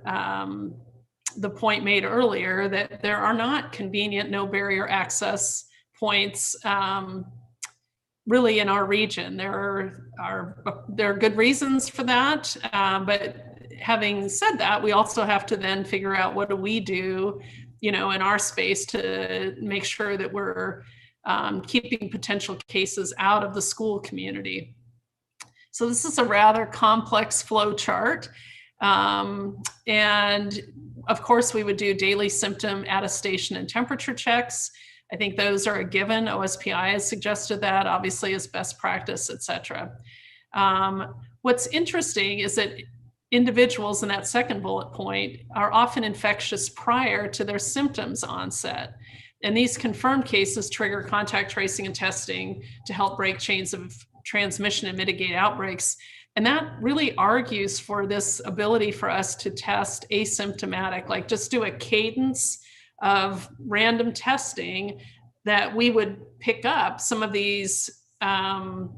the point made earlier that there are not convenient, no barrier access points really in our region. There are good reasons for that, but having said that, we also have to then figure out what do we do, in our space to make sure that we're keeping potential cases out of the school community. So this is a rather complex flow chart. And of course, we would do daily symptom attestation and temperature checks. I think those are a given. OSPI has suggested that, obviously, as best practice, et cetera. What's interesting is that individuals in that second bullet point are often infectious prior to their symptoms onset. And these confirmed cases trigger contact tracing and testing to help break chains of transmission and mitigate outbreaks. And that really argues for this ability for us to test asymptomatic, like just do a cadence of random testing that we would pick up some of these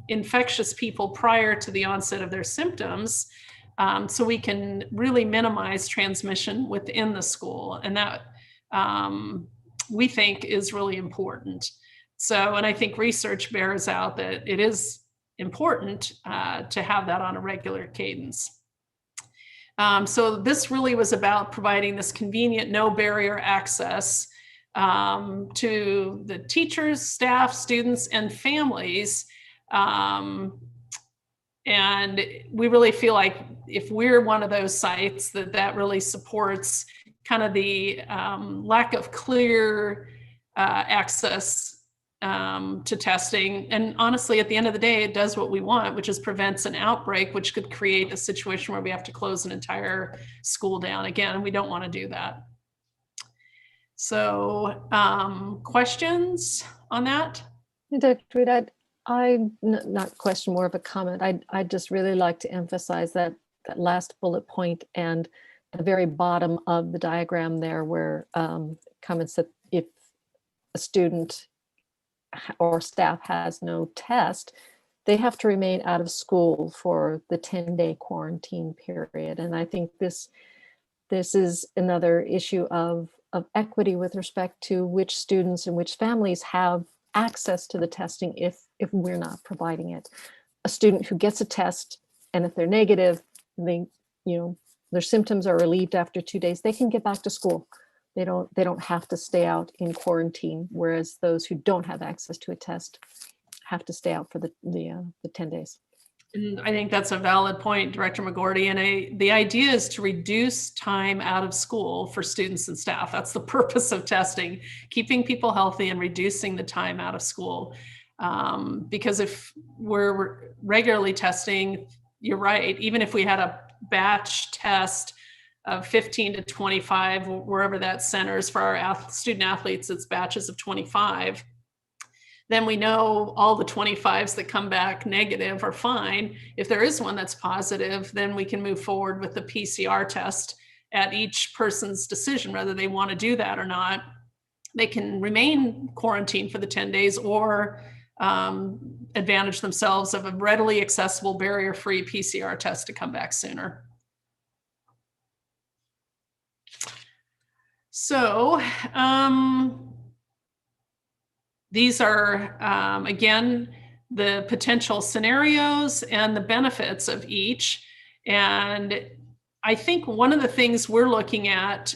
infectious people prior to the onset of their symptoms, so we can really minimize transmission within the school. And that we think is really important. So, and I think research bears out that it is important to have that on a regular cadence. So this really was about providing this convenient, no barrier access to the teachers, staff, students, and families. And we really feel like if we're one of those sites that really supports kind of the lack of clear access to testing. And honestly, at the end of the day, it does what we want, which is prevents an outbreak, which could create a situation where we have to close an entire school down. Again, we don't want to do that. So questions on that? Dr. Reed, not question, more of a comment. I'd just really like to emphasize that last bullet point and the very bottom of the diagram there, where comments that if a student or staff has no test, they have to remain out of school for the 10-day quarantine period. And I think this is another issue of equity with respect to which students and which families have access to the testing if we're not providing it. A student who gets a test, and if they're negative, their symptoms are relieved after 2 days, they can get back to school. They don't have to stay out in quarantine, whereas those who don't have access to a test have to stay out for the 10 days. And I think that's a valid point, Director McGorty. And the idea is to reduce time out of school for students and staff. That's the purpose of testing, keeping people healthy and reducing the time out of school. Because if we're regularly testing, you're right, even if we had a batch test of 15 to 25, wherever that centers for our student athletes, it's batches of 25. Then we know all the 25s that come back negative are fine. If there is one that's positive, then we can move forward with the PCR test at each person's decision, whether they want to do that or not. They can remain quarantined for the 10 days or advantage themselves of a readily accessible, barrier-free PCR test to come back sooner. So these are, again, the potential scenarios and the benefits of each. And I think one of the things we're looking at,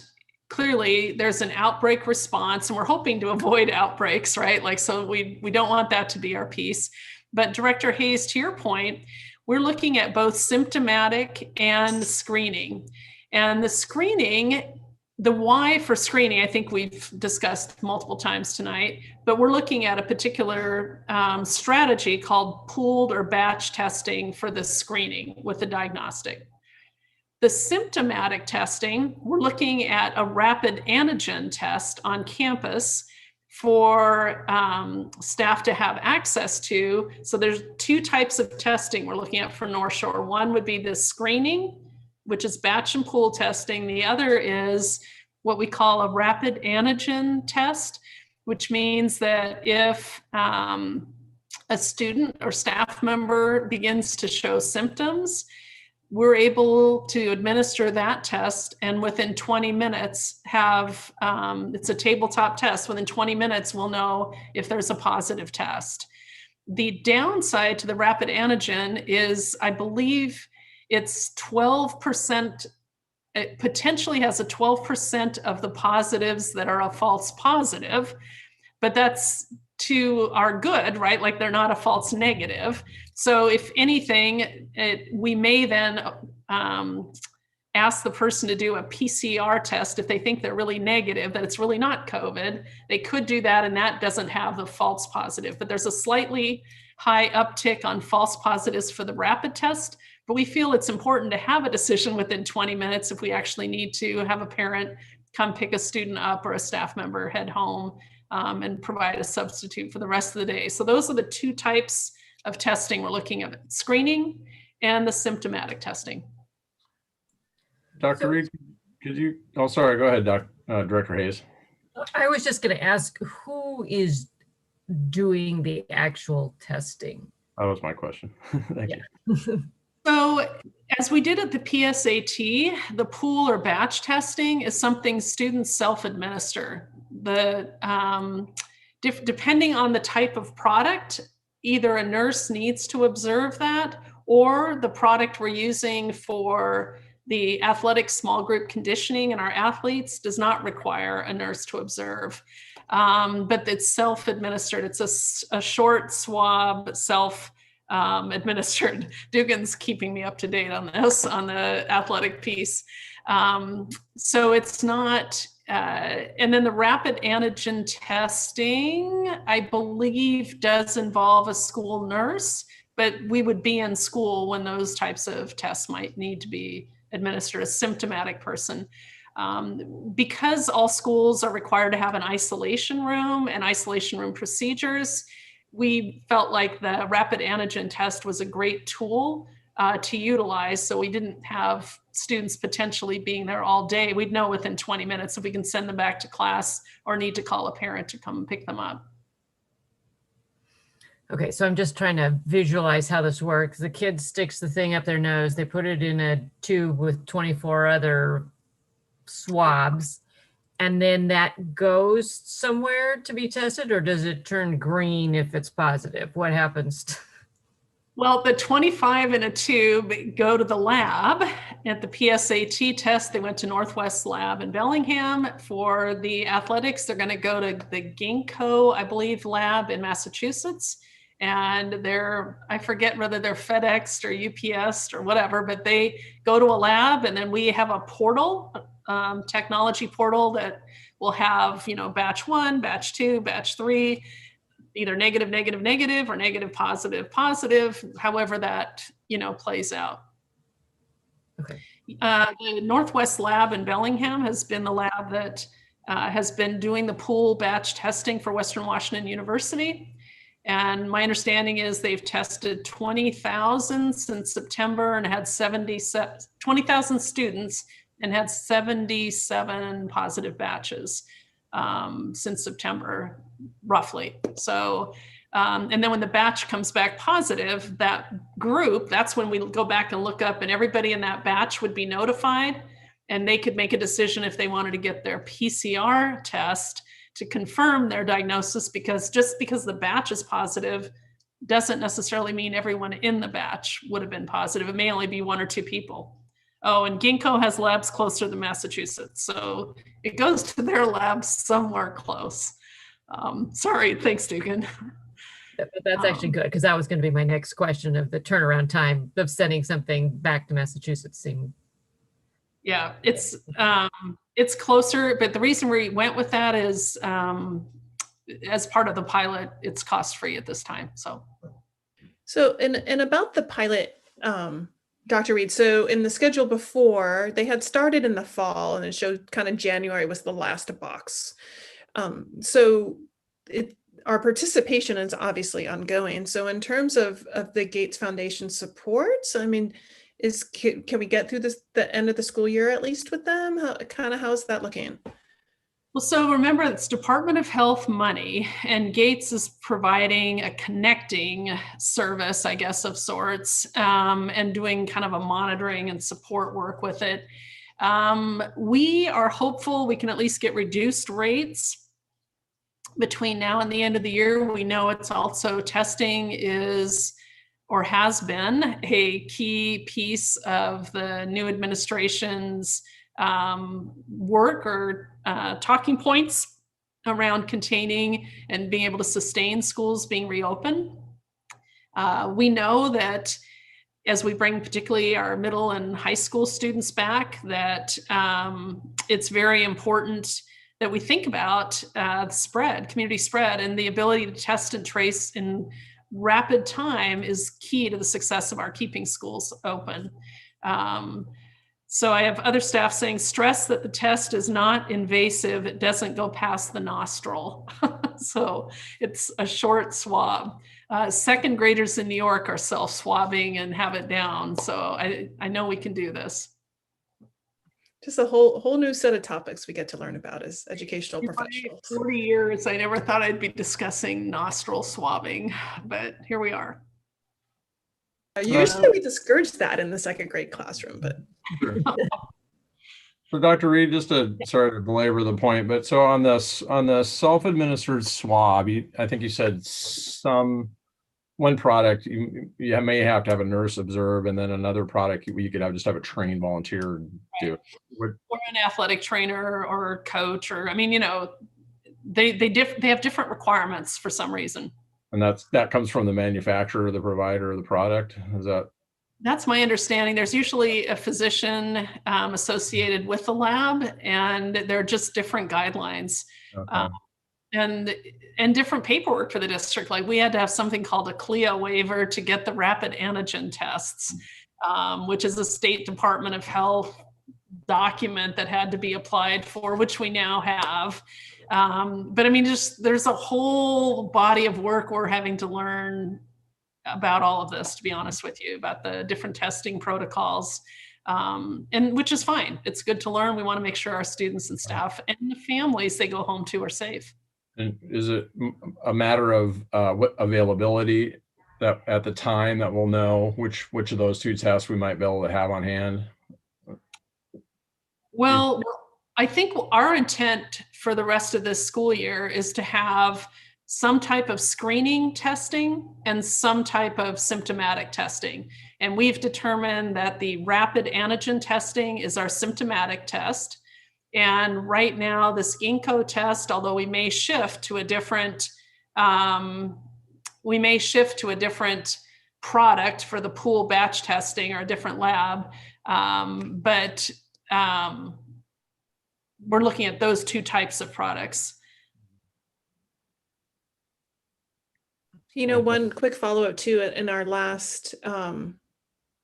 clearly there's an outbreak response, and we're hoping to avoid outbreaks, right? Like, so we don't want that to be our piece. But Director Hayes, to your point, we're looking at both symptomatic and screening. And the screening, the why for screening, I think we've discussed multiple times tonight, but we're looking at a particular strategy called pooled or batch testing for the screening with the diagnostic. The symptomatic testing, we're looking at a rapid antigen test on campus for staff to have access to. So there's two types of testing we're looking at for North Shore. One would be the screening, which is batch and pool testing. The other is what we call a rapid antigen test, which means that if a student or staff member begins to show symptoms, we're able to administer that test, and within 20 minutes have, it's a tabletop test. Within 20 minutes, we'll know if there's a positive test. The downside to the rapid antigen is, I believe it's 12%, it potentially has a 12% of the positives that are a false positive, but that's to our good, right? Like, they're not a false negative. So if anything, we may then ask the person to do a PCR test if they think they're really negative, that it's really not COVID. They could do that, and that doesn't have the false positive. But there's a slightly high uptick on false positives for the rapid test. But we feel it's important to have a decision within 20 minutes if we actually need to have a parent come pick a student up or a staff member head home and provide a substitute for the rest of the day. So those are the two types of testing we're looking at: screening and the symptomatic testing. Dr. Reed, could you, oh, sorry, go ahead, Director Hayes. I was just going to ask, who is doing the actual testing? That was my question. Thank you. So as we did at the PSAT, the pool or batch testing is something students self-administer. Depending on the type of product, either a nurse needs to observe that, or the product we're using for the athletic small group conditioning in our athletes does not require a nurse to observe. But it's self-administered. It's a short swab, administered. Dugan's keeping me up to date on this, on the athletic piece. So it's not, and then the rapid antigen testing, I believe, does involve a school nurse, but we would be in school when those types of tests might need to be administered, a symptomatic person. Because all schools are required to have an isolation room and isolation room procedures, we felt like the rapid antigen test was a great tool to utilize. So we didn't have students potentially being there all day. We'd know within 20 minutes if we can send them back to class or need to call a parent to come and pick them up. Okay, so I'm just trying to visualize how this works. The kid sticks the thing up their nose, they put it in a tube with 24 other swabs, and then that goes somewhere to be tested, or does it turn green if it's positive? What happens? Well, the 25 in a tube go to the lab. At the PSAT test, they went to Northwest Lab in Bellingham. For the athletics, they're going to go to the Ginkgo, I believe, lab in Massachusetts. And I forget whether they're FedExed or UPS or whatever, but they go to a lab, and then we have a portal, technology portal that will have, batch 1, batch 2, batch 3, either negative, negative, negative, or negative, positive, positive, however that, plays out. Okay. The Northwest Lab in Bellingham has been the lab that has been doing the pool batch testing for Western Washington University. And my understanding is they've tested 20,000 since September and had 20,000 students and had 77 positive batches since September, roughly. So, and then when the batch comes back positive, that group, that's when we go back and look up, and everybody in that batch would be notified, and they could make a decision if they wanted to get their PCR test to confirm their diagnosis, because just because the batch is positive doesn't necessarily mean everyone in the batch would have been positive. It may only be 1 or 2 people. Oh, and Ginkgo has labs closer to Massachusetts, so it goes to their labs somewhere close. Sorry, thanks, Dugan. But that's actually good, because that was going to be my next question of the turnaround time of sending something back to Massachusetts. Yeah, it's closer, but the reason we went with that is as part of the pilot, it's cost-free at this time. So, and about the pilot, Dr. Reed, so in the schedule before, they had started in the fall, and it showed kind of January was the last box. So our participation is obviously ongoing. So in terms of the Gates Foundation supports, I mean, can we get through the end of the school year at least with them? How's that looking? Well, so remember, it's Department of Health money, and Gates is providing a connecting service, I guess, of sorts, and doing kind of a monitoring and support work with it. We are hopeful we can at least get reduced rates between now and the end of the year. We know it's also testing is, or has been, a key piece of the new administration's work or talking points around containing and being able to sustain schools being reopened. We know that as we bring particularly our middle and high school students back, that it's very important that we think about spread, community spread, and the ability to test and trace in rapid time is key to the success of our keeping schools open. So I have other staff saying, stress that the test is not invasive. It doesn't go past the nostril. So it's a short swab. Second graders in New York are self-swabbing and have it down. So I know we can do this. Just a whole new set of topics we get to learn about as educational professionals. 40 years, I never thought I'd be discussing nostril swabbing, but here we are. Usually we discourage that in the second grade classroom, but. So Dr. Reed, just sorry to belabor the point, but so on the self-administered swab, I think you said one product you may have to have a nurse observe, and then another product you could just have a trained volunteer do. Or an athletic trainer or coach, or I mean, they have different requirements for some reason. And that comes from the manufacturer, the provider of the product. Is that? That's my understanding. There's usually a physician associated with the lab, and they're just different guidelines. Okay. And different paperwork for the district. Like we had to have something called a CLIA waiver to get the rapid antigen tests, which is a State Department of Health document that had to be applied for, which we now have. But I mean, just there's a whole body of work we're having to learn about all of this, to be honest with you, about the different testing protocols, and which is fine. It's good to learn. We want to make sure our students and staff and the families they go home to are safe. And is it a matter of what availability that at the time that we'll know which of those two tests we might be able to have on hand? Well, I think our intent for the rest of this school year is to have some type of screening testing and some type of symptomatic testing. And we've determined that the rapid antigen testing is our symptomatic test. And right now, this Ginkgo test, although we may shift to a different product for the pool batch testing or a different lab, but we're looking at those two types of products. You know, one quick follow-up too, in our last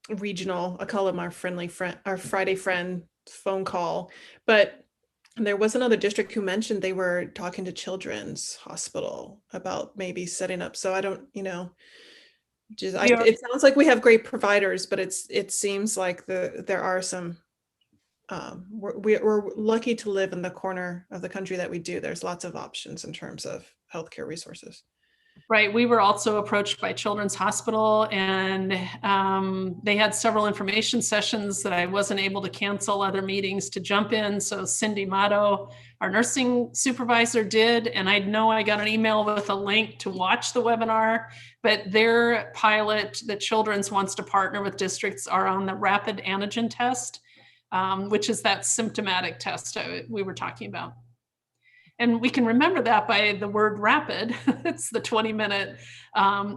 regional, I call him our Friday friend phone call, but there was another district who mentioned they were talking to Children's Hospital about maybe setting up. So I don't, you know, it sounds like we have great providers, but it seems like there are some, we're lucky to live in the corner of the country that we do. There's lots of options in terms of healthcare resources. Right. We were also approached by Children's Hospital, and they had several information sessions that I wasn't able to cancel other meetings to jump in. So Cindy Motto, our nursing supervisor, did. And I know I got an email with a link to watch the webinar, but their pilot that Children's wants to partner with districts are on the rapid antigen test, which is that symptomatic test we were talking about. And we can remember that by the word rapid. It's the 20-minute,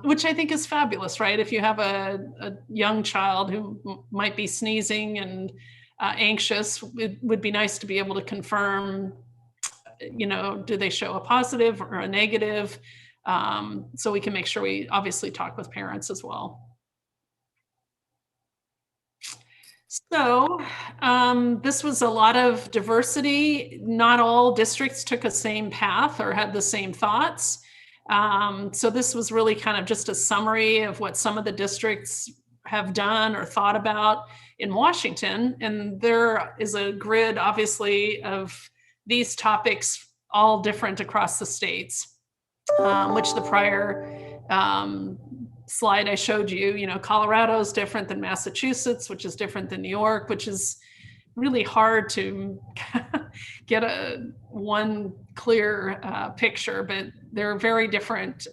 which I think is fabulous, right? If you have a young child who might be sneezing and anxious, it would be nice to be able to confirm, you know, do they show a positive or a negative? So we can make sure we obviously talk with parents as well. So this was a lot of diversity. Not all districts took a same path or had the same thoughts. So this was really kind of just a summary of what some of the districts have done or thought about in Washington. And there is a grid, obviously, of these topics, all different across the states, which the prior slide I showed you, you know, Colorado is different than Massachusetts, which is different than New York, which is really hard to get one clear picture, but they're very different,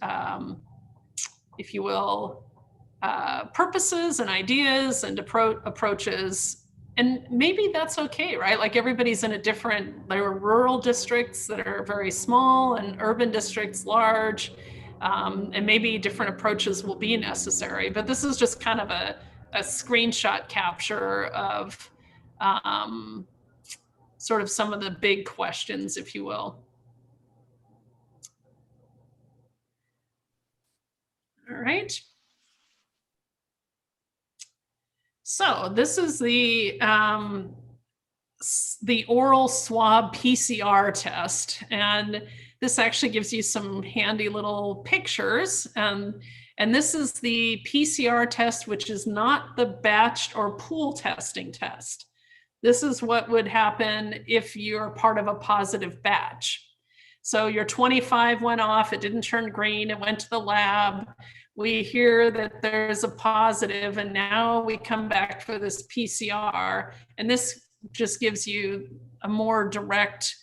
if you will, purposes and ideas and approaches. And maybe that's okay, right? Like everybody's in there are rural districts that are very small and urban districts large. And maybe different approaches will be necessary, but this is just kind of a screenshot capture of sort of some of the big questions, if you will. All right. So this is the oral swab PCR test, and this actually gives you some handy little pictures. And this is the PCR test, which is not the batched or pool testing test. This is what would happen if you're part of a positive batch. So your 25 went off, it didn't turn green, it went to the lab. We hear that there's a positive, and now we come back for this PCR. And this just gives you a more direct,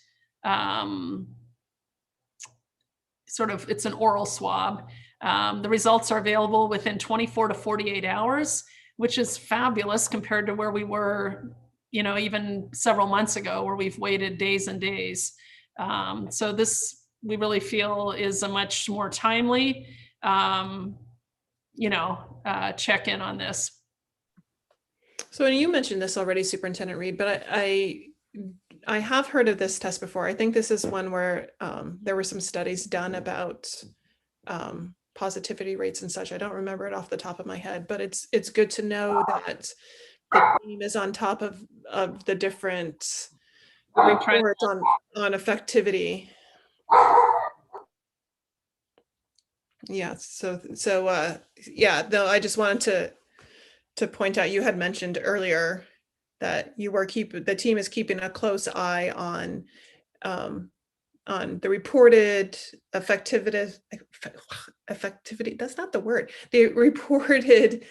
it's an oral swab. The results are available within 24 to 48 hours, which is fabulous compared to where we were, you know, even several months ago, where we've waited days and days. So this, we really feel, is a much more timely check in on this. So, and you mentioned this already, Superintendent Reed, but I have heard of this test before. I think this is one where there were some studies done about positivity rates and such. I don't remember it off the top of my head, but it's good to know that the team is on top of the different reports on effectivity. Yeah. Though I just wanted to point out, you had mentioned earlier that the team is keeping a close eye on the reported effectivity. That's not the word. The reported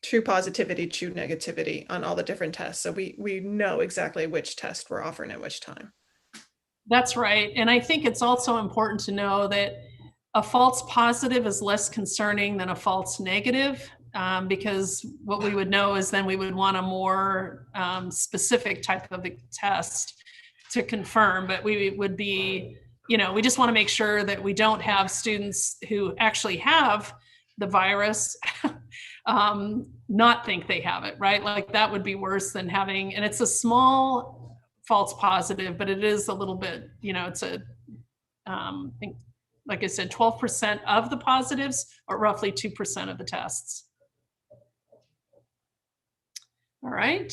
true positivity, true negativity on all the different tests. So we know exactly which test we're offering at which time. That's right. And I think it's also important to know that a false positive is less concerning than a false negative, because what we would know is then we would want a more specific type of test to confirm, but we would be, we just want to make sure that we don't have students who actually have the virus not think they have it, right? Like that would be worse than having, and it's a small false positive, but it is a little bit, it's a, I think, like I said, 12% of the positives, or roughly 2% of the tests. All right.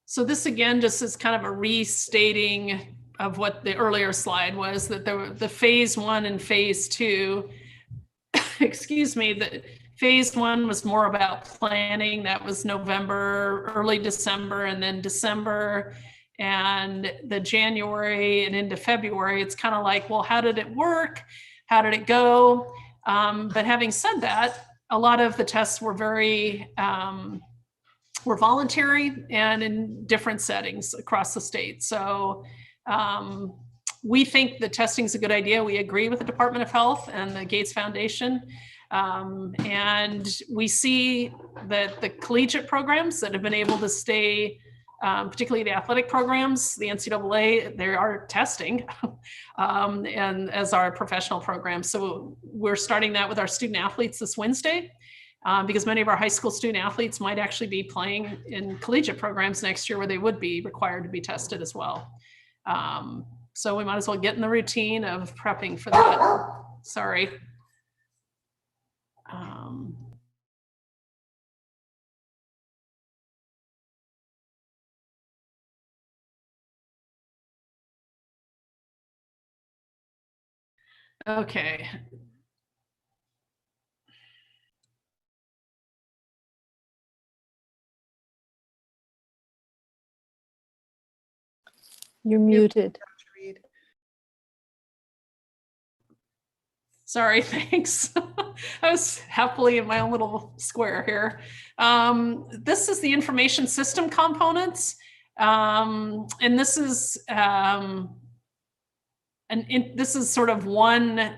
So this again just is kind of a restating of what the earlier slide was, that the phase 1 and phase 2, excuse me, the phase 1 was more about planning. That was November, early December, and then December, and the January and into February. It's kind of like, well, how did it work? How did it go? But having said that, a lot of the tests were were voluntary and in different settings across the state. So we think the testing is a good idea. We agree with the Department of Health and the Gates Foundation. And we see that the collegiate programs that have been able to stay, particularly the athletic programs, the NCAA, they are testing, and as our professional programs. So we're starting that with our student athletes this Wednesday, because many of our high school student athletes might actually be playing in collegiate programs next year where they would be required to be tested as well. So we might as well get in the routine of prepping for that. Sorry. Okay. You're muted. Sorry, thanks. I was happily in my own little square here. This is the information system components. And this is this is sort of one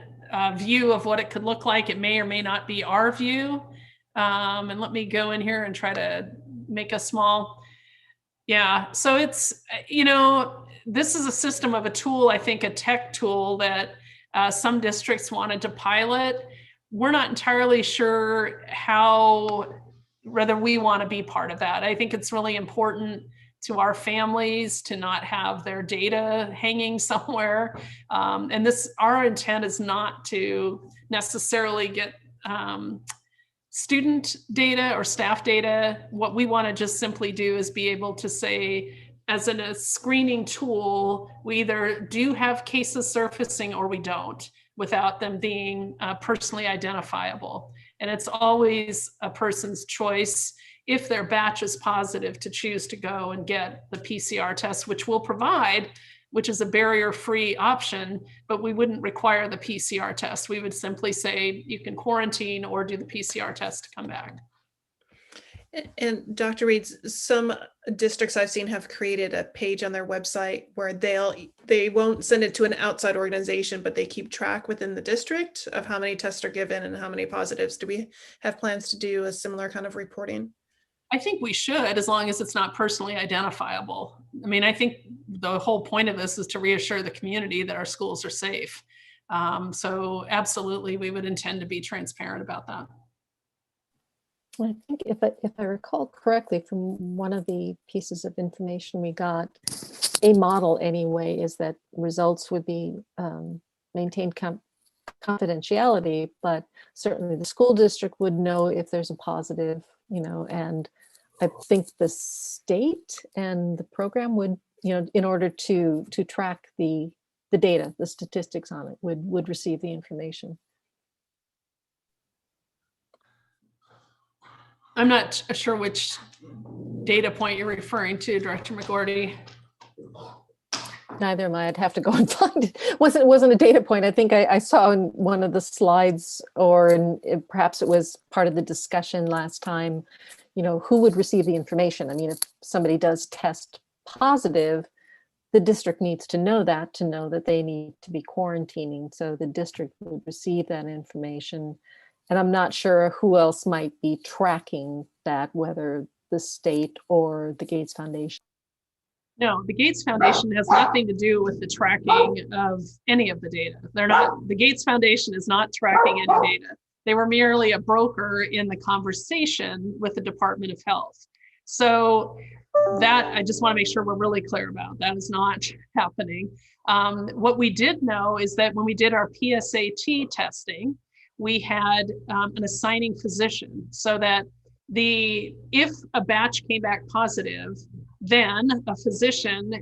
view of what it could look like. It may or may not be our view. And let me go in here and try to make a small, so it's, this is a system of a tool, I think a tech tool that some districts wanted to pilot. We're not entirely sure whether we want to be part of that. I think it's really important to our families to not have their data hanging somewhere. And our intent is not to necessarily get student data or staff data. What we want to just simply do is be able to say, as in a screening tool, we either do have cases surfacing or we don't, without them being personally identifiable. And it's always a person's choice, if their batch is positive, to choose to go and get the PCR test, which we'll provide, which is a barrier-free option, but we wouldn't require the PCR test. We would simply say you can quarantine or do the PCR test to come back. And Dr. Reed, some districts I've seen have created a page on their website where they won't send it to an outside organization, but they keep track within the district of how many tests are given and how many positives. Do we have plans to do a similar kind of reporting? I think we should, as long as it's not personally identifiable. I mean, I think the whole point of this is to reassure the community that our schools are safe. So absolutely, we would intend to be transparent about that. I think if I recall correctly from one of the pieces of information we got, a model anyway, is that results would be maintained confidentiality, but certainly the school district would know if there's a positive, and I think the state and the program would, in order to track the data, the statistics on it, would receive the information. I'm not sure which data point you're referring to, Director McGorty. Neither am I. I'd have to go and find it. It wasn't a data point. I think I saw in one of the slides, or perhaps it was part of the discussion last time, who would receive the information. I mean, if somebody does test positive, the district needs to know that they need to be quarantining. So the district would receive that information. And I'm not sure who else might be tracking that, whether the state or the Gates Foundation. No, the Gates Foundation has nothing to do with the tracking of any of the data. The Gates Foundation is not tracking any data. They were merely a broker in the conversation with the Department of Health. So that, I just want to make sure we're really clear about. That is not happening. What we did know is that when we did our PSAT testing, we had an assigning physician, so that if a batch came back positive, then a physician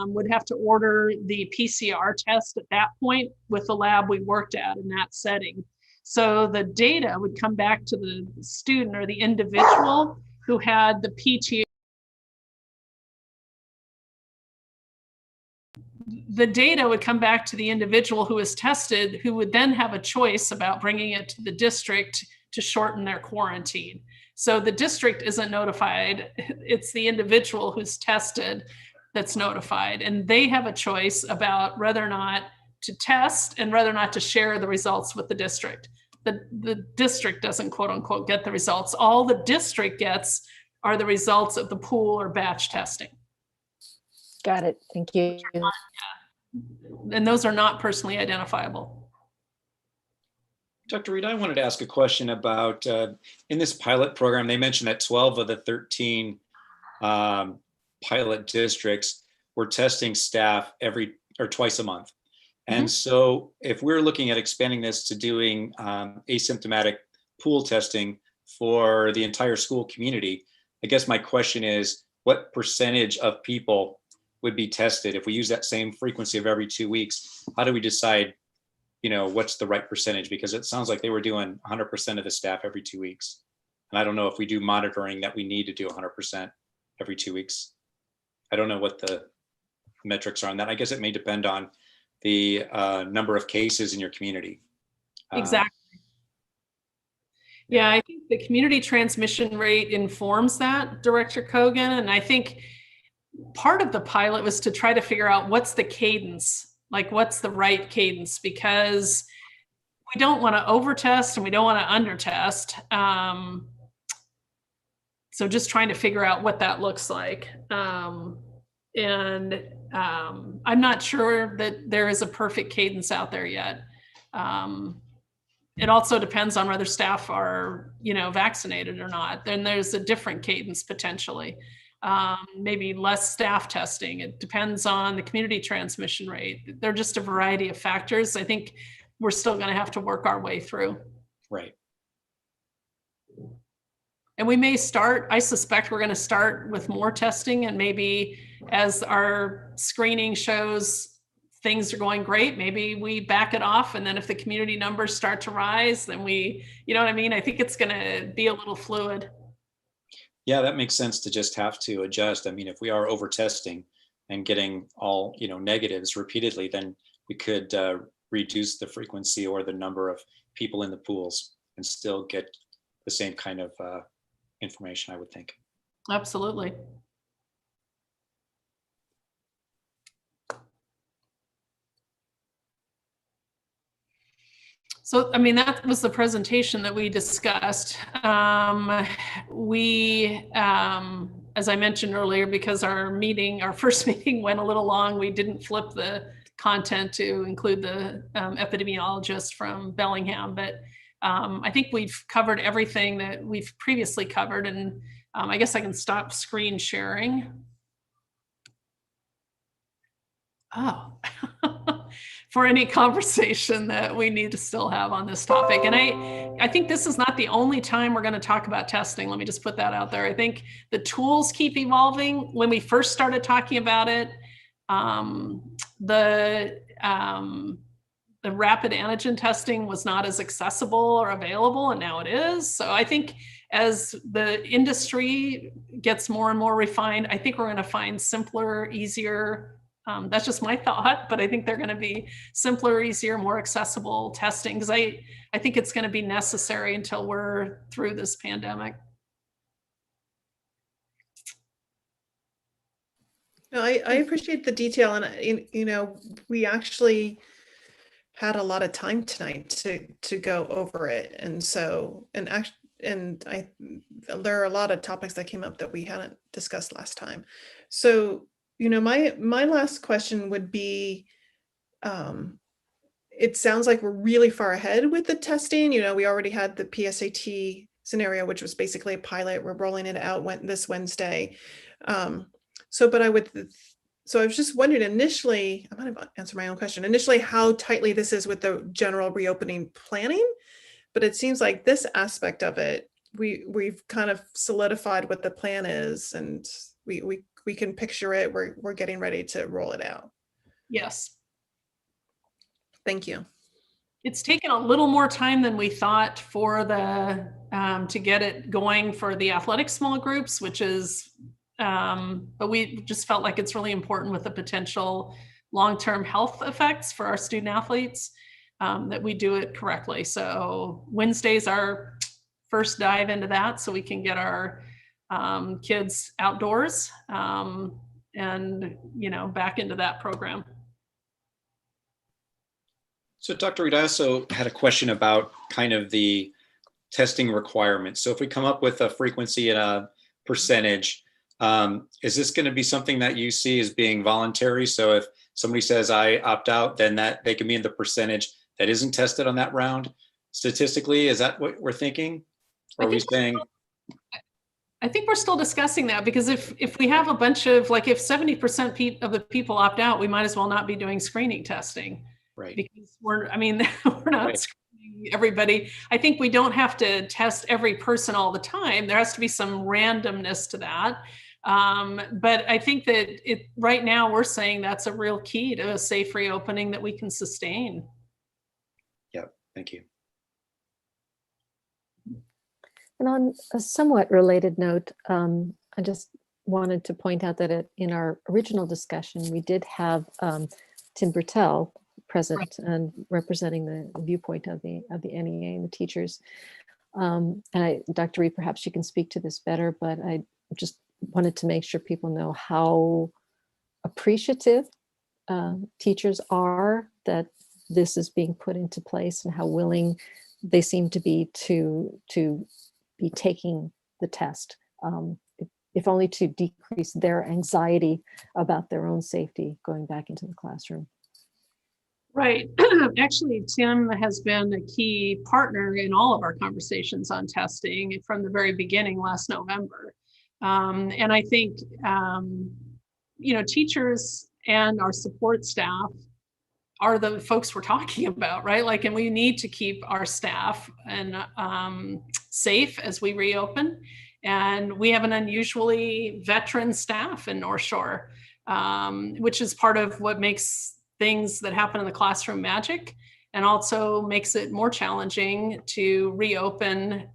would have to order the PCR test at that point with the lab we worked at in that setting. So the data would come back to the student or the individual who had the PTA. The data would come back to the individual who was tested, who would then have a choice about bringing it to the district to shorten their quarantine. So the district isn't notified, it's the individual who's tested that's notified. And they have a choice about whether or not to test and whether or not to share the results with the district. The district doesn't, quote unquote, get the results. All the district gets are the results of the pool or batch testing. Got it. Thank you. And those are not personally identifiable. Dr. Reed, I wanted to ask a question about, in this pilot program, they mentioned that 12 of the 13 pilot districts were testing staff twice a month. And so if we're looking at expanding this to doing asymptomatic pool testing for the entire school community, I guess my question is, what percentage of people would be tested if we use that same frequency of every 2 weeks? How do we decide, what's the right percentage? Because it sounds like they were doing 100% of the staff every 2 weeks. And I don't know if we do monitoring that we need to do 100% every 2 weeks. I don't know what the metrics are on that. I guess it may depend on the number of cases in your community. Exactly. Yeah, I think the community transmission rate informs that, Director Kogan. And I think part of the pilot was to try to figure out what's the cadence, like what's the right cadence, because we don't want to overtest and we don't want to undertest. So just trying to figure out what that looks like. I'm not sure that there is a perfect cadence out there yet. It also depends on whether staff are, vaccinated or not. Then there's a different cadence potentially. Maybe less staff testing. It depends on the community transmission rate. They're just a variety of factors. I think we're still going to have to work our way through. Right. And we may start, I suspect we're going to start with more testing, and maybe as our screening shows things are going great, maybe we back it off. And then if the community numbers start to rise, then I think it's going to be a little fluid. Yeah, that makes sense to just have to adjust. I mean, if we are over testing and getting all, negatives repeatedly, then we could reduce the frequency or the number of people in the pools and still get the same kind of information, I would think. Absolutely. So, I mean, that was the presentation that we discussed. As I mentioned earlier, because our first meeting went a little long, we didn't flip the content to include the epidemiologist from Bellingham, but I think we've covered everything that we've previously covered, and I guess I can stop screen sharing. Oh, for any conversation that we need to still have on this topic. And I think this is not the only time we're going to talk about testing. Let me just put that out there. I think the tools keep evolving. When we first started talking about it, the rapid antigen testing was not as accessible or available, and now it is. So I think as the industry gets more and more refined, I think we're going to find simpler, easier, that's just my thought, but I think they're going to be simpler, easier, more accessible testing, because I think it's going to be necessary until we're through this pandemic. No, I appreciate the detail, and you know, we actually had a lot of time tonight to go over it, and so there are a lot of topics that came up that we hadn't discussed last time. So, you know, my last question would be, it sounds like we're really far ahead with the testing. You know, we already had the PSAT scenario, which was basically a pilot. We're rolling it out this Wednesday. So I was just wondering initially, I might have answered my own question, initially how tightly this is with the general reopening planning, but it seems like this aspect of it, we've kind of solidified what the plan is, and we can picture it. We're getting ready to roll it out. Yes. Thank you. It's taken a little more time than we thought for the to get it going for the athletic small groups, which is, but we just felt like it's really important with the potential long-term health effects for our student athletes, that we do it correctly. So Wednesday's our first dive into that, so we can get our kids outdoors and, you know, back into that program. So Dr. Reed, I also had a question about kind of the testing requirements. So if we come up with a frequency and a percentage, is this going to be something that you see as being voluntary? So if somebody says I opt out, then that they can be in the percentage that isn't tested on that round statistically. Is that what we're thinking? Or are we saying? I think we're still discussing that, because if we have a bunch of, like, if 70% of the people opt out, we might as well not be doing screening testing. Right. Because we're not Right. screening everybody. I think we don't have to test every person all the time. There has to be some randomness to that. But I think that right now we're saying that's a real key to a safe reopening that we can sustain. Yep. Thank you. And on a somewhat related note, I just wanted to point out that in our original discussion, we did have Tim Bertel present and representing the viewpoint of the NEA and the teachers. And Dr. Reed, perhaps you can speak to this better, but I just wanted to make sure people know how appreciative teachers are that this is being put into place, and how willing they seem to be be taking the test, if only to decrease their anxiety about their own safety going back into the classroom. Right. Actually, Tim has been a key partner in all of our conversations on testing from the very beginning last November. And I think, you know, teachers and our support staff are the folks we're talking about, right? Like, and we need to keep our staff and safe as we reopen. And we have an unusually veteran staff in North Shore, which is part of what makes things that happen in the classroom magic, and also makes it more challenging to reopen.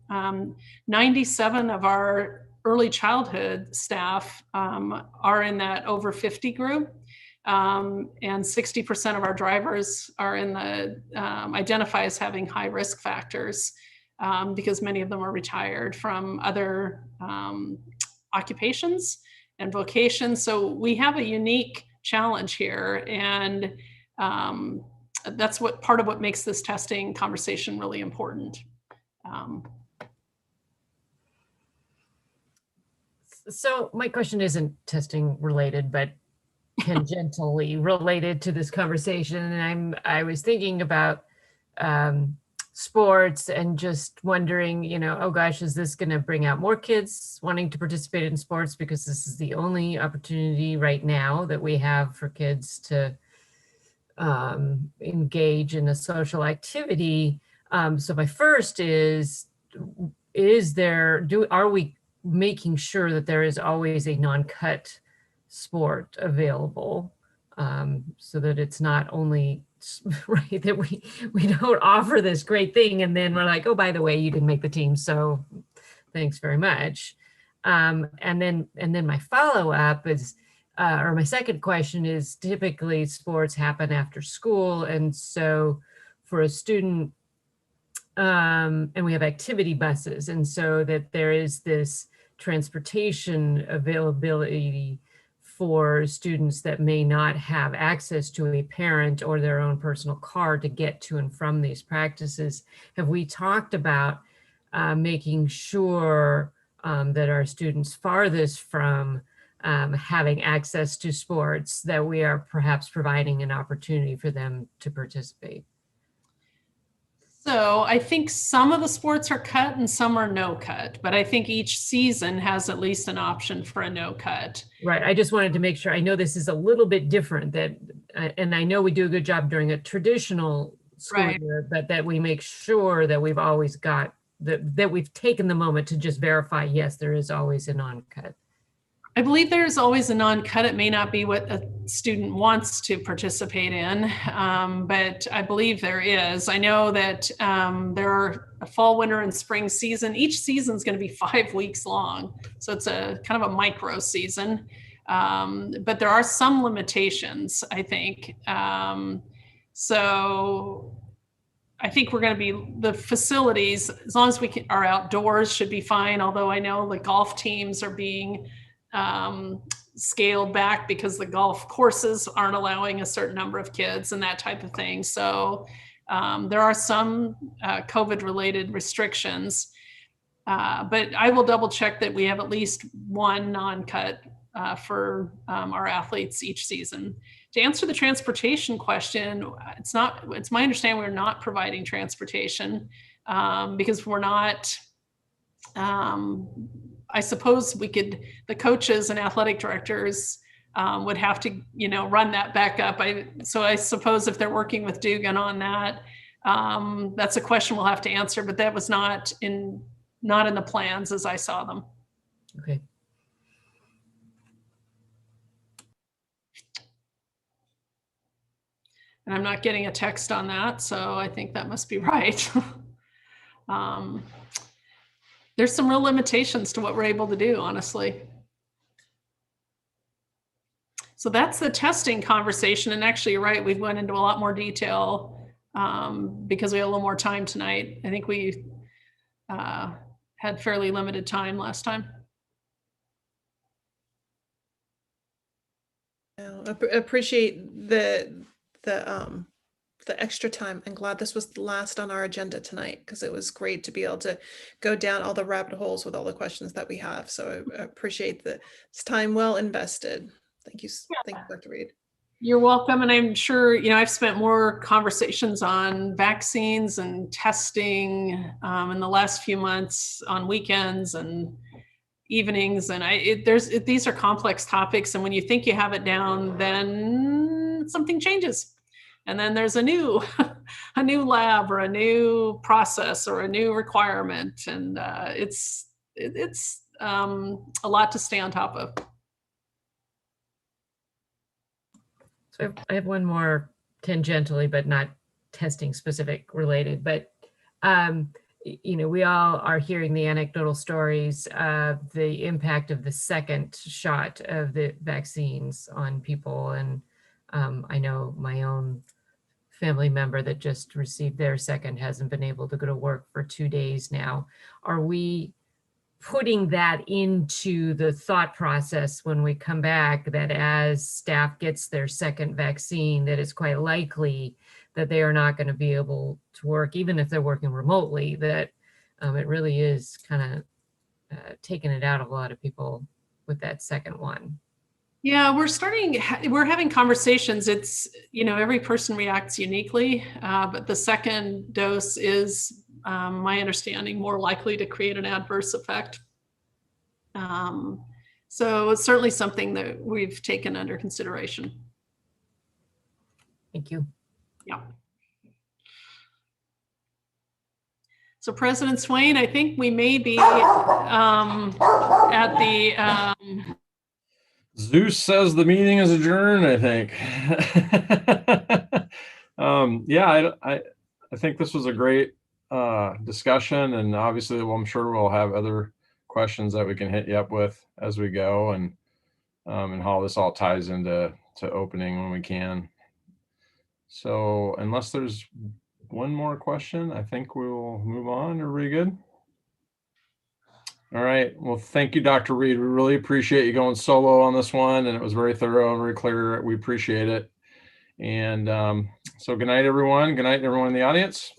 97 of our early childhood staff are in that over 50 group. And 60% of our drivers are in the identify as having high risk factors, because many of them are retired from other occupations and vocations. So we have a unique challenge here, and that's what part of what makes this testing conversation really important. So my question isn't testing related, but tangentially related to this conversation. And I was thinking about sports and just wondering, you know, oh gosh, is this going to bring out more kids wanting to participate in sports, because this is the only opportunity right now that we have for kids to engage in a social activity. So my first is are we making sure that there is always a non-cut sport available, so that it's not only right that we don't offer this great thing and then we're like, oh, by the way, you didn't make the team, so thanks very much. And then my follow-up is, or my second question is, typically sports happen after school, and so for a student, and we have activity buses, and so that there is this transportation availability for students that may not have access to a parent or their own personal car to get to and from these practices. Have we talked about making sure that our students farthest from having access to sports, that we are perhaps providing an opportunity for them to participate? So I think some of the sports are cut and some are no cut, but I think each season has at least an option for a no cut. Right. I just wanted to make sure. I know this is a little bit different, that, and I know we do a good job during a traditional school year, but that we make sure that we've always got that we've taken the moment to just verify, yes, there is always a non-cut. I believe there's always a non-cut. It may not be what a student wants to participate in, but I believe there is. I know that there are a fall, winter, and spring season. Each season is going to be 5 weeks long. So it's a kind of a micro season, but there are some limitations, I think. So I think we're going to be, the facilities, as long as we are outdoors, should be fine. Although I know the golf teams are being scaled back because the golf courses aren't allowing a certain number of kids and that type of thing. So there are some COVID related restrictions, but I will double check that we have at least one non-cut for our athletes each season. To answer the transportation question, it's my understanding we're not providing transportation because we're not, I suppose the coaches and athletic directors would have to, run that back up. So I suppose if they're working with Dugan on that, that's a question we'll have to answer, but that was not in the plans as I saw them. Okay. And I'm not getting a text on that, so I think that must be right. There's some real limitations to what we're able to do, honestly. So that's the testing conversation. And actually, you're right, we've went into a lot more detail because we had a little more time tonight. I think we had fairly limited time last time. I appreciate the extra time. I'm glad this was the last on our agenda tonight, because it was great to be able to go down all the rabbit holes with all the questions that we have. So I appreciate this time well invested. Thank you. Yeah. Thank you, Dr. Reed. You're welcome. And I'm sure, I've spent more conversations on vaccines and testing in the last few months on weekends and evenings. And these are complex topics. And when you think you have it down, then something changes. And then there's a new lab or a new process or a new requirement. And it's a lot to stay on top of. So I have one more tangentially, but not testing specific related, but we all are hearing the anecdotal stories of the impact of the second shot of the vaccines on people. And I know my own family member that just received their second hasn't been able to go to work for 2 days now. Are we putting that into the thought process when we come back, that as staff gets their second vaccine, that it's quite likely that they are not going to be able to work, even if they're working remotely, that it really is kind of taking it out of a lot of people with that second one. Yeah, we're having conversations. It's, every person reacts uniquely, but the second dose is, my understanding, more likely to create an adverse effect. So it's certainly something that we've taken under consideration. Thank you. Yeah. So President Swain, I think we may be at the Zeus says the meeting is adjourned, I think. Yeah, I think this was a great discussion, and obviously I'm sure we'll have other questions that we can hit you up with as we go, and how this all ties into opening when we can. So unless there's one more question, I think we will move on. Everybody good? All right. Well, thank you, Dr. Reed. We really appreciate you going solo on this one, and it was very thorough and very clear. We appreciate it. And so good night, everyone. Good night, everyone in the audience.